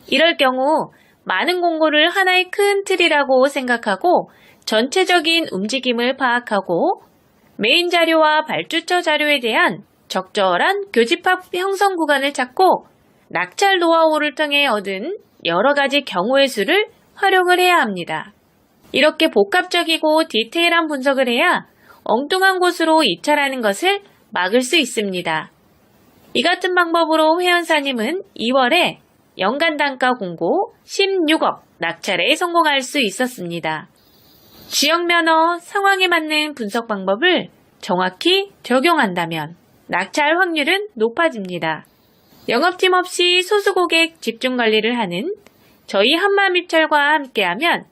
이럴 경우 많은 공고를 하나의 큰 틀이라고 생각하고 전체적인 움직임을 파악하고 메인 자료와 발주처 자료에 대한 적절한 교집합 형성 구간을 찾고 낙찰 노하우를 통해 얻은 여러 가지 경우의 수를 활용을 해야 합니다. 이렇게 복합적이고 디테일한 분석을 해야 엉뚱한 곳으로 입찰하는 것을 막을 수 있습니다. 이 같은 방법으로 회원사님은 2월에 연간 단가 공고 16억 낙찰에 성공할 수 있었습니다. 지역 면허 상황에 맞는 분석 방법을 정확히 적용한다면 낙찰 확률은 높아집니다. 영업팀 없이 소수 고객 집중 관리를 하는 저희 한마음입찰과 함께하면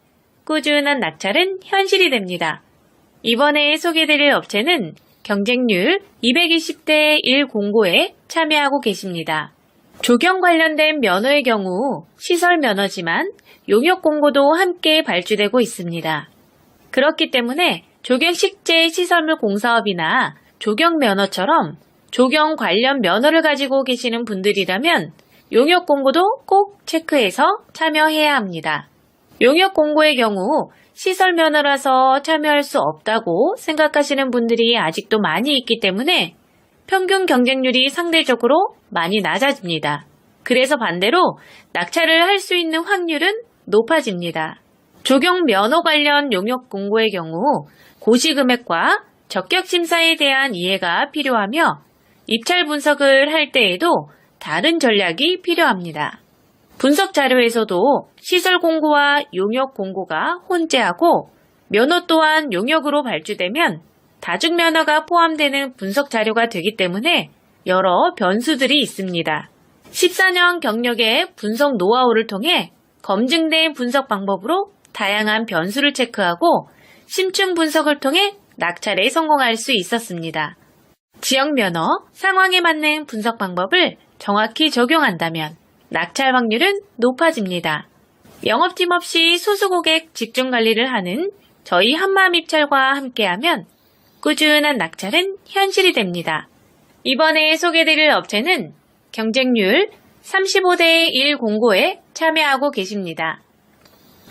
꾸준한 낙찰은 현실이 됩니다. 이번에 소개드릴 업체는 경쟁률 220대 1 공고에 참여하고 계십니다. 조경 관련된 면허의 경우 시설 면허지만 용역 공고도 함께 발주되고 있습니다. 그렇기 때문에 조경식재 시설물 공사업이나 조경 면허처럼 조경 관련 면허를 가지고 계시는 분들이라면 용역 공고도 꼭 체크해서 참여해야 합니다. 용역 공고의 경우 시설 면허라서 참여할 수 없다고 생각하시는 분들이 아직도 많이 있기 때문에 평균 경쟁률이 상대적으로 많이 낮아집니다. 그래서 반대로 낙찰을 할 수 있는 확률은 높아집니다. 조경 면허 관련 용역 공고의 경우 고시금액과 적격 심사에 대한 이해가 필요하며 입찰 분석을 할 때에도 다른 전략이 필요합니다. 분석 자료에서도 시설 공고와 용역 공고가 혼재하고 면허 또한 용역으로 발주되면 다중 면허가 포함되는 분석 자료가 되기 때문에 여러 변수들이 있습니다. 14년 경력의 분석 노하우를 통해 검증된 분석 방법으로 다양한 변수를 체크하고 심층 분석을 통해 낙찰에 성공할 수 있었습니다. 지역 면허 상황에 맞는 분석 방법을 정확히 적용한다면 낙찰 확률은 높아집니다. 영업팀 없이 소수 고객 집중 관리를 하는 저희 한마음입찰과 함께하면 꾸준한 낙찰은 현실이 됩니다. 이번에 소개드릴 업체는 경쟁률 35대 1 공고에 참여하고 계십니다.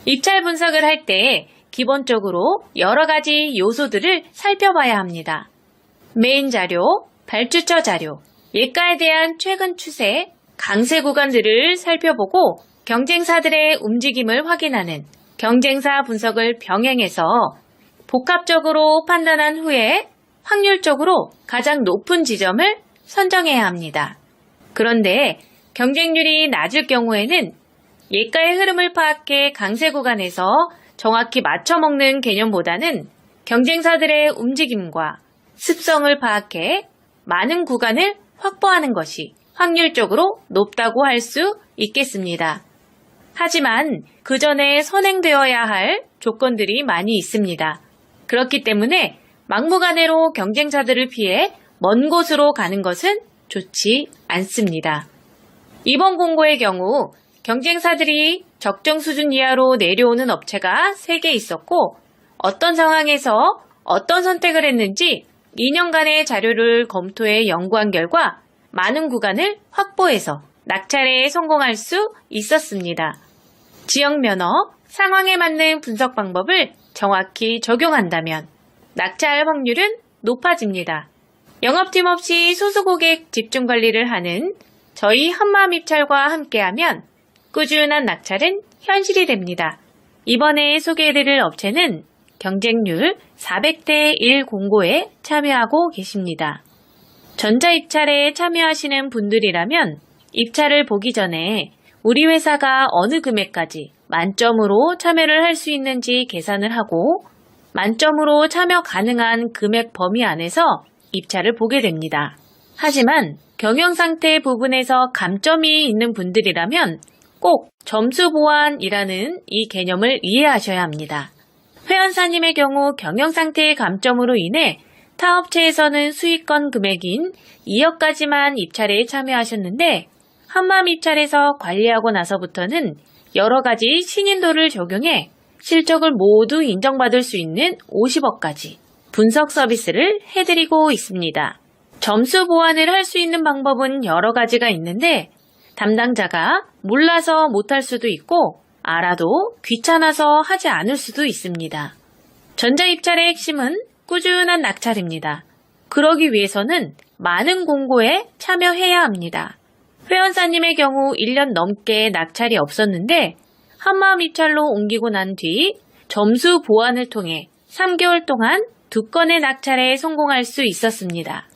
입찰 분석을 할 때 기본적으로 여러 가지 요소들을 살펴봐야 합니다. 메인 자료, 발주처 자료, 예가에 대한 최근 추세, 강세 구간들을 살펴보고 경쟁사들의 움직임을 확인하는 경쟁사 분석을 병행해서 복합적으로 판단한 후에 확률적으로 가장 높은 지점을 선정해야 합니다. 그런데 경쟁률이 낮을 경우에는 예가의 흐름을 파악해 강세 구간에서 정확히 맞춰먹는 개념보다는 경쟁사들의 움직임과 습성을 파악해 많은 구간을 확보하는 것이 확률적으로 높다고 할 수 있겠습니다. 하지만 그 전에 선행되어야 할 조건들이 많이 있습니다. 그렇기 때문에 막무가내로 경쟁사들을 피해 먼 곳으로 가는 것은 좋지 않습니다. 이번 공고의 경우 경쟁사들이 적정 수준 이하로 내려오는 업체가 3개 있었고 어떤 상황에서 어떤 선택을 했는지 2년간의 자료를 검토해 연구한 결과 많은 구간을 확보해서 낙찰에 성공할 수 있었습니다. 지역 면허, 상황에 맞는 분석 방법을 정확히 적용한다면 낙찰 확률은 높아집니다. 영업팀 없이 소수 고객 집중 관리를 하는 저희 한마음입찰과 함께하면 꾸준한 낙찰은 현실이 됩니다. 이번에 소개해드릴 업체는 경쟁률 400대 1 공고에 참여하고 계십니다. 전자입찰에 참여하시는 분들이라면 입찰을 보기 전에 우리 회사가 어느 금액까지 만점으로 참여를 할 수 있는지 계산을 하고 만점으로 참여 가능한 금액 범위 안에서 입찰을 보게 됩니다. 하지만 경영상태 부분에서 감점이 있는 분들이라면 꼭 점수 보완이라는 이 개념을 이해하셔야 합니다. 회원사님의 경우 경영상태의 감점으로 인해 타 업체에서는 수익권 금액인 2억까지만 입찰에 참여하셨는데 한마음입찰에서 관리하고 나서부터는 여러 가지 신인도를 적용해 실적을 모두 인정받을 수 있는 50억까지 분석 서비스를 해드리고 있습니다. 점수 보완을 할 수 있는 방법은 여러 가지가 있는데 담당자가 몰라서 못할 수도 있고 알아도 귀찮아서 하지 않을 수도 있습니다. 전자입찰의 핵심은 꾸준한 낙찰입니다. 그러기 위해서는 많은 공고에 참여해야 합니다. 회원사님의 경우 1년 넘게 낙찰이 없었는데 한마음입찰로 옮기고 난 뒤 점수 보완을 통해 3개월 동안 2건의 낙찰에 성공할 수 있었습니다.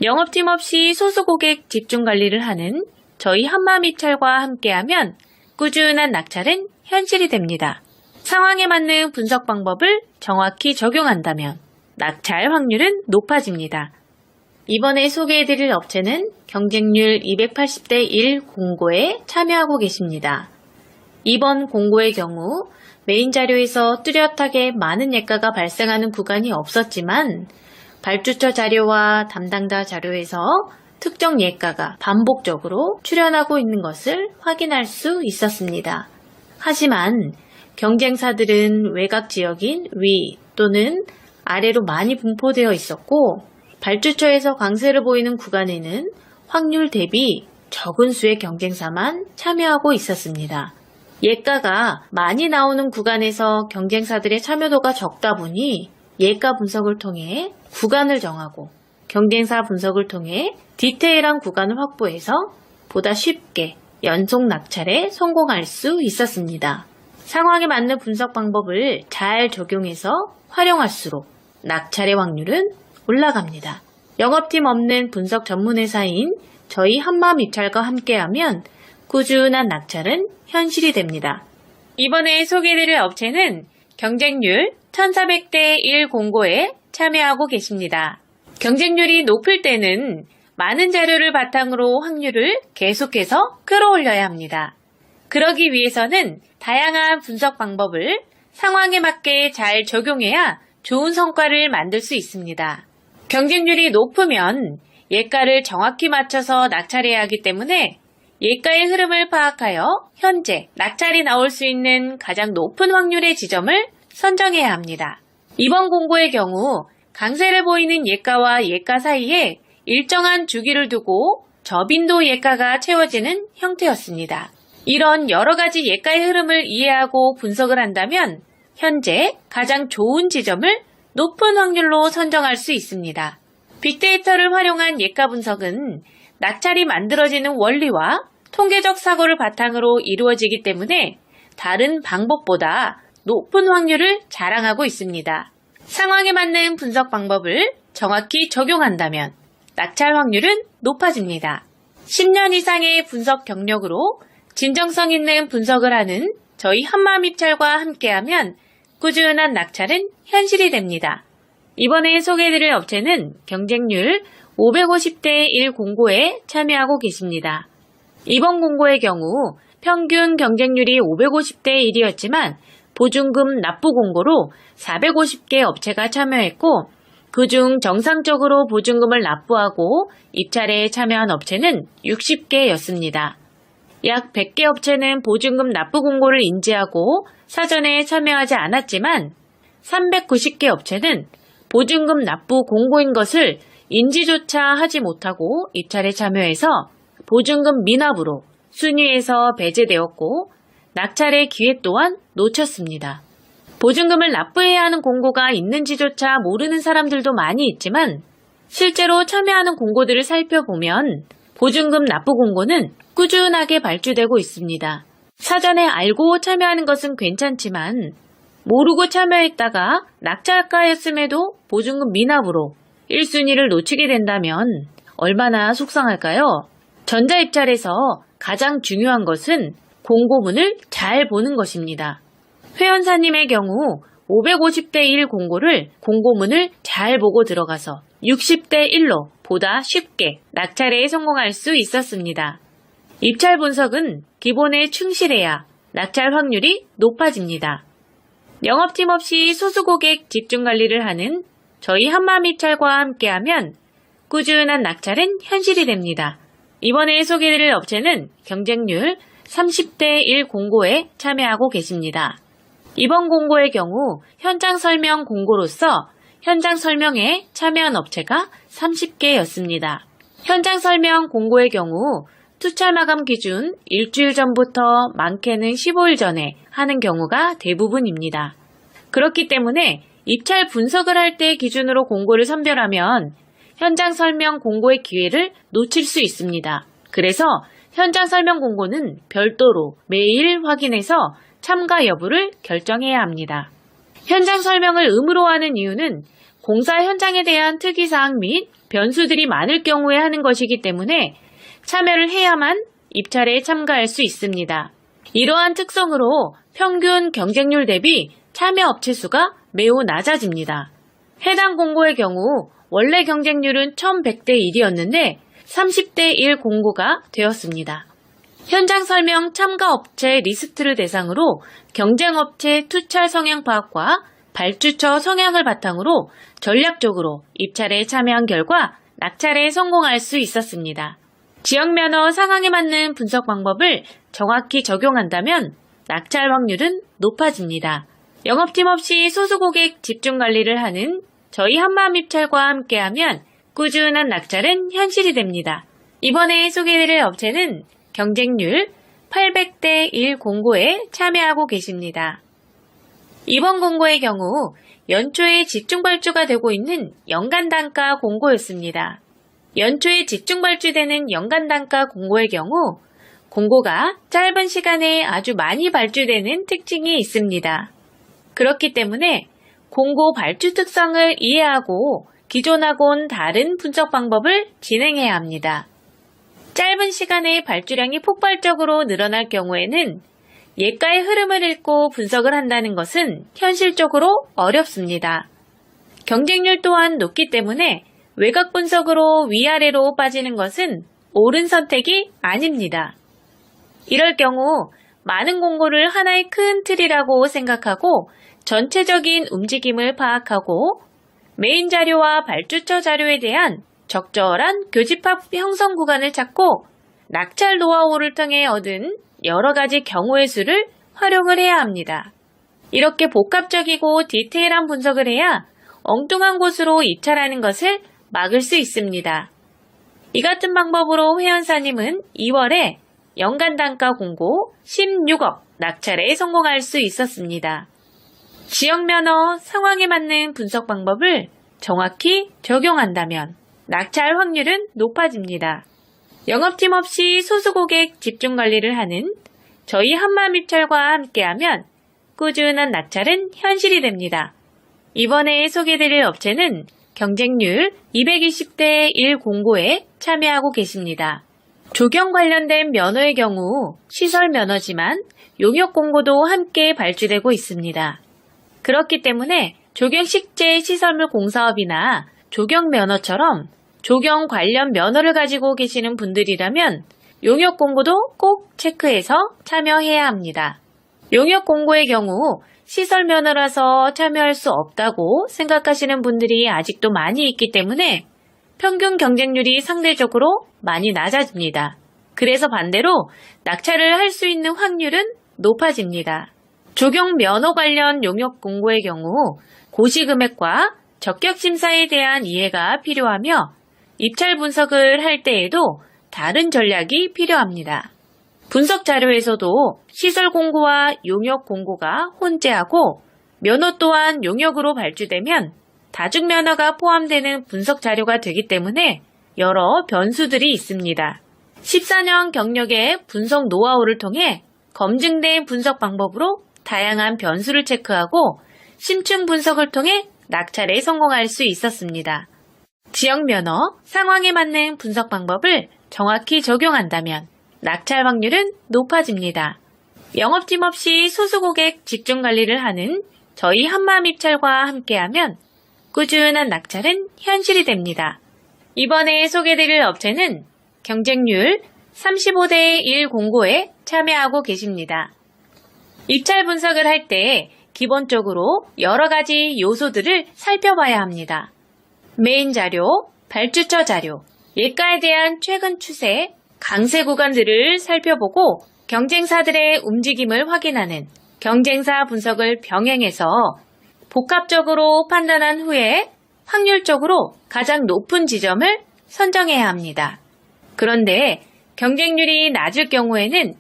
영업팀 없이 소수 고객 집중 관리를 하는 저희 한마음입찰과 함께하면 꾸준한 낙찰은 현실이 됩니다. 상황에 맞는 분석 방법을 정확히 적용한다면 낙찰 확률은 높아집니다. 이번에 소개해드릴 업체는 경쟁률 280대 1 공고에 참여하고 계십니다. 이번 공고의 경우 메인 자료에서 뚜렷하게 많은 예가가 발생하는 구간이 없었지만 발주처 자료와 담당자 자료에서 특정 예가가 반복적으로 출현하고 있는 것을 확인할 수 있었습니다. 하지만 경쟁사들은 외곽 지역인 위 또는 아래로 많이 분포되어 있었고 발주처에서 강세를 보이는 구간에는 확률 대비 적은 수의 경쟁사만 참여하고 있었습니다. 예가가 많이 나오는 구간에서 경쟁사들의 참여도가 적다 보니 예가 분석을 통해 구간을 정하고 경쟁사 분석을 통해 디테일한 구간을 확보해서 보다 쉽게 연속 낙찰에 성공할 수 있었습니다. 상황에 맞는 분석 방법을 잘 적용해서 활용할수록 낙찰의 확률은 올라갑니다. 영업팀 없는 분석 전문회사인 저희 한마음입찰과 함께하면 꾸준한 낙찰은 현실이 됩니다. 이번에 소개해드릴 업체는 경쟁률 1400대 1 공고에 참여하고 계십니다. 경쟁률이 높을 때는 많은 자료를 바탕으로 확률을 계속해서 끌어올려야 합니다. 그러기 위해서는 다양한 분석 방법을 상황에 맞게 잘 적용해야 좋은 성과를 만들 수 있습니다. 경쟁률이 높으면 예가를 정확히 맞춰서 낙찰해야 하기 때문에 예가의 흐름을 파악하여 현재 낙찰이 나올 수 있는 가장 높은 확률의 지점을 선정해야 합니다. 이번 공고의 경우 강세를 보이는 예가와 예가 사이에 일정한 주기를 두고 저빈도 예가가 채워지는 형태였습니다. 이런 여러 가지 예가의 흐름을 이해하고 분석을 한다면 현재 가장 좋은 지점을 높은 확률로 선정할 수 있습니다. 빅데이터를 활용한 예가 분석은 낙찰이 만들어지는 원리와 통계적 사고를 바탕으로 이루어지기 때문에 다른 방법보다 높은 확률을 자랑하고 있습니다. 상황에 맞는 분석 방법을 정확히 적용한다면 낙찰 확률은 높아집니다. 10년 이상의 분석 경력으로 진정성 있는 분석을 하는 저희 한마음입찰과 함께하면 꾸준한 낙찰은 현실이 됩니다. 이번에 소개해드릴 업체는 경쟁률 550대 1 공고에 참여하고 계십니다. 이번 공고의 경우 평균 경쟁률이 550대 1이었지만 보증금 납부 공고로 450개 업체가 참여했고 그중 정상적으로 보증금을 납부하고 입찰에 참여한 업체는 60개였습니다. 약 100개 업체는 보증금 납부 공고를 인지하고 사전에 참여하지 않았지만 390개 업체는 보증금 납부 공고인 것을 인지조차 하지 못하고 입찰에 참여해서 보증금 미납으로 순위에서 배제되었고 낙찰의 기회 또한 놓쳤습니다. 보증금을 납부해야 하는 공고가 있는지조차 모르는 사람들도 많이 있지만 실제로 참여하는 공고들을 살펴보면 보증금 납부 공고는 꾸준하게 발주되고 있습니다. 사전에 알고 참여하는 것은 괜찮지만 모르고 참여했다가 낙찰가였음에도 보증금 미납으로 1순위를 놓치게 된다면 얼마나 속상할까요? 전자입찰에서 가장 중요한 것은 공고문을 잘 보는 것입니다. 회원사님의 경우 550대 1 공고를 공고문을 잘 보고 들어가서 60대 1로 보다 쉽게 낙찰에 성공할 수 있었습니다. 입찰 분석은 기본에 충실해야 낙찰 확률이 높아집니다. 영업팀 없이 소수고객 집중관리를 하는 저희 한마음입찰과 함께하면 꾸준한 낙찰은 현실이 됩니다. 이번에 소개해드릴 업체는 경쟁률 30대 1 공고에 참여하고 계십니다. 이번 공고의 경우 현장 설명 공고로서 현장 설명에 참여한 업체가 30개였습니다. 현장 설명 공고의 경우 투찰 마감 기준 일주일 전부터 많게는 15일 전에 하는 경우가 대부분입니다. 그렇기 때문에 입찰 분석을 할 때 기준으로 공고를 선별하면 현장 설명 공고의 기회를 놓칠 수 있습니다. 그래서 현장 설명 공고는 별도로 매일 확인해서 참가 여부를 결정해야 합니다. 현장 설명을 의무로 하는 이유는 공사 현장에 대한 특이사항 및 변수들이 많을 경우에 하는 것이기 때문에 참여를 해야만 입찰에 참가할 수 있습니다. 이러한 특성으로 평균 경쟁률 대비 참여 업체 수가 매우 낮아집니다. 해당 공고의 경우 원래 경쟁률은 1100대 1이었는데 30대 1 공고가 되었습니다. 현장 설명 참가 업체 리스트를 대상으로 경쟁업체 투찰 성향 파악과 발주처 성향을 바탕으로 전략적으로 입찰에 참여한 결과 낙찰에 성공할 수 있었습니다. 지역면허 상황에 맞는 분석 방법을 정확히 적용한다면 낙찰 확률은 높아집니다. 영업팀 없이 소수고객 집중관리를 하는 저희 한마음입찰과 함께하면 꾸준한 낙찰은 현실이 됩니다. 이번에 소개해드릴 업체는 경쟁률 800대 1 공고에 참여하고 계십니다. 이번 공고의 경우 연초에 집중발주가 되고 있는 연간단가 공고였습니다. 연초에 집중발주되는 연간단가 공고의 경우 공고가 짧은 시간에 아주 많이 발주되는 특징이 있습니다. 그렇기 때문에 공고 발주 특성을 이해하고 기존하고는 다른 분석 방법을 진행해야 합니다. 짧은 시간에 발주량이 폭발적으로 늘어날 경우에는 예가의 흐름을 읽고 분석을 한다는 것은 현실적으로 어렵습니다. 경쟁률 또한 높기 때문에 외곽 분석으로 위아래로 빠지는 것은 옳은 선택이 아닙니다. 이럴 경우 많은 공고를 하나의 큰 틀이라고 생각하고 전체적인 움직임을 파악하고 메인 자료와 발주처 자료에 대한 적절한 교집합 형성 구간을 찾고 낙찰 노하우를 통해 얻은 여러 가지 경우의 수를 활용을 해야 합니다. 이렇게 복합적이고 디테일한 분석을 해야 엉뚱한 곳으로 입찰하는 것을 막을 수 있습니다. 이 같은 방법으로 회원사님은 2월에 연간 단가 공고 16억 낙찰에 성공할 수 있었습니다. 지역 면허 상황에 맞는 분석 방법을 정확히 적용한다면 낙찰 확률은 높아집니다. 영업팀 없이 소수고객 집중관리를 하는 저희 한마음입찰과 함께하면 꾸준한 낙찰은 현실이 됩니다. 이번에 소개드릴 업체는 경쟁률 220대 1 공고에 참여하고 계십니다. 조경 관련된 면허의 경우 시설 면허지만 용역 공고도 함께 발주되고 있습니다. 그렇기 때문에 조경식재 시설물 공사업이나 조경 면허처럼 조경 관련 면허를 가지고 계시는 분들이라면 용역 공고도 꼭 체크해서 참여해야 합니다. 용역 공고의 경우 시설 면허라서 참여할 수 없다고 생각하시는 분들이 아직도 많이 있기 때문에 평균 경쟁률이 상대적으로 많이 낮아집니다. 그래서 반대로 낙찰을 할 수 있는 확률은 높아집니다. 조경 면허 관련 용역 공고의 경우 고시 금액과 적격 심사에 대한 이해가 필요하며 입찰 분석을 할 때에도 다른 전략이 필요합니다. 분석 자료에서도 시설 공고와 용역 공고가 혼재하고 면허 또한 용역으로 발주되면 다중 면허가 포함되는 분석 자료가 되기 때문에 여러 변수들이 있습니다. 14년 경력의 분석 노하우를 통해 검증된 분석 방법으로 다양한 변수를 체크하고 심층 분석을 통해 낙찰에 성공할 수 있었습니다. 지역 면허, 상황에 맞는 분석 방법을 정확히 적용한다면 낙찰 확률은 높아집니다. 영업팀 없이 소수고객 집중 관리를 하는 저희 한마음 입찰과 함께하면 꾸준한 낙찰은 현실이 됩니다. 이번에 소개드릴 업체는 경쟁률 35대 1 공고에 참여하고 계십니다. 입찰 분석을 할 때 기본적으로 여러 가지 요소들을 살펴봐야 합니다. 메인 자료, 발주처 자료, 예가에 대한 최근 추세, 강세 구간들을 살펴보고 경쟁사들의 움직임을 확인하는 경쟁사 분석을 병행해서 복합적으로 판단한 후에 확률적으로 가장 높은 지점을 선정해야 합니다. 그런데 경쟁률이 낮을 경우에는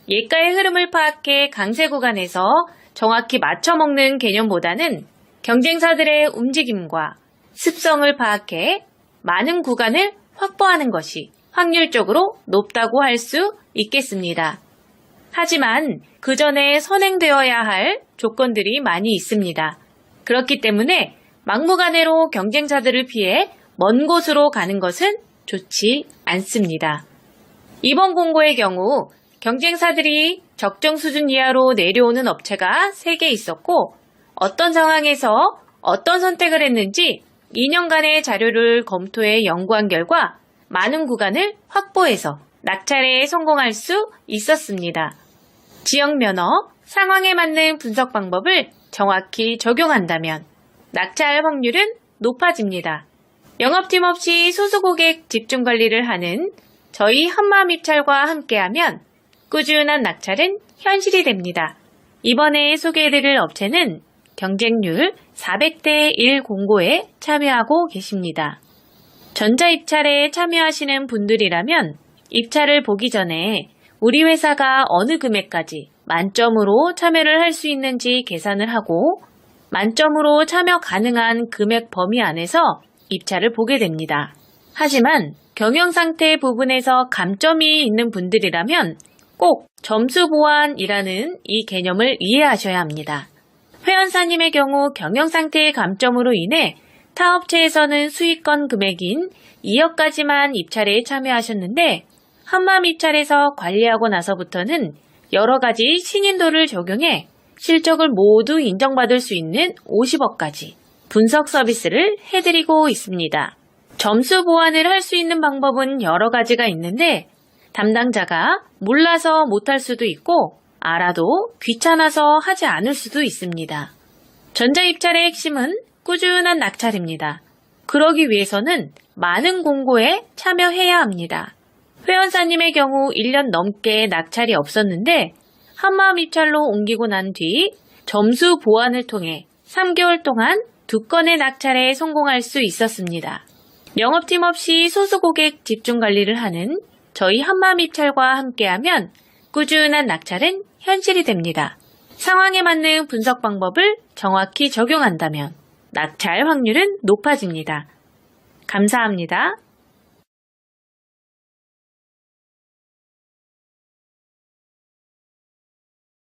예가의 흐름을 파악해 강세 구간에서 정확히 맞춰먹는 개념보다는 경쟁사들의 움직임과 습성을 파악해 많은 구간을 확보하는 것이 확률적으로 높다고 할 수 있겠습니다. 하지만 그 전에 선행되어야 할 조건들이 많이 있습니다. 그렇기 때문에 막무가내로 경쟁사들을 피해 먼 곳으로 가는 것은 좋지 않습니다. 이번 공고의 경우 경쟁사들이 적정 수준 이하로 내려오는 업체가 3개 있었고 어떤 상황에서 어떤 선택을 했는지 2년간의 자료를 검토해 연구한 결과 많은 구간을 확보해서 낙찰에 성공할 수 있었습니다. 지역 면허, 상황에 맞는 분석 방법을 정확히 적용한다면 낙찰 확률은 높아집니다. 영업팀 없이 소수고객 집중 관리를 하는 저희 한마음 입찰과 함께하면 꾸준한 낙찰은 현실이 됩니다. 이번에 소개해드릴 업체는 경쟁률 400대 1 공고에 참여하고 계십니다. 전자입찰에 참여하시는 분들이라면 입찰을 보기 전에 우리 회사가 어느 금액까지 만점으로 참여를 할 수 있는지 계산을 하고 만점으로 참여 가능한 금액 범위 안에서 입찰을 보게 됩니다. 하지만 경영상태 부분에서 감점이 있는 분들이라면 꼭 점수 보완이라는 이 개념을 이해하셔야 합니다. 회원사님의 경우 경영상태의 감점으로 인해 타 업체에서는 수익권 금액인 2억까지만 입찰에 참여하셨는데 한마음 입찰에서 관리하고 나서부터는 여러 가지 신인도를 적용해 실적을 모두 인정받을 수 있는 50억까지 분석 서비스를 해드리고 있습니다. 점수 보완을 할 수 있는 방법은 여러 가지가 있는데 담당자가 몰라서 못할 수도 있고 알아도 귀찮아서 하지 않을 수도 있습니다. 전자입찰의 핵심은 꾸준한 낙찰입니다. 그러기 위해서는 많은 공고에 참여해야 합니다. 회원사님의 경우 1년 넘게 낙찰이 없었는데 한마음 입찰로 옮기고 난 뒤 점수 보완을 통해 3개월 동안 2건의 낙찰에 성공할 수 있었습니다. 영업팀 없이 소수고객 집중 관리를 하는 저희 한마음 입찰과 함께하면 꾸준한 낙찰은 현실이 됩니다. 상황에 맞는 분석 방법을 정확히 적용한다면 낙찰 확률은 높아집니다. 감사합니다.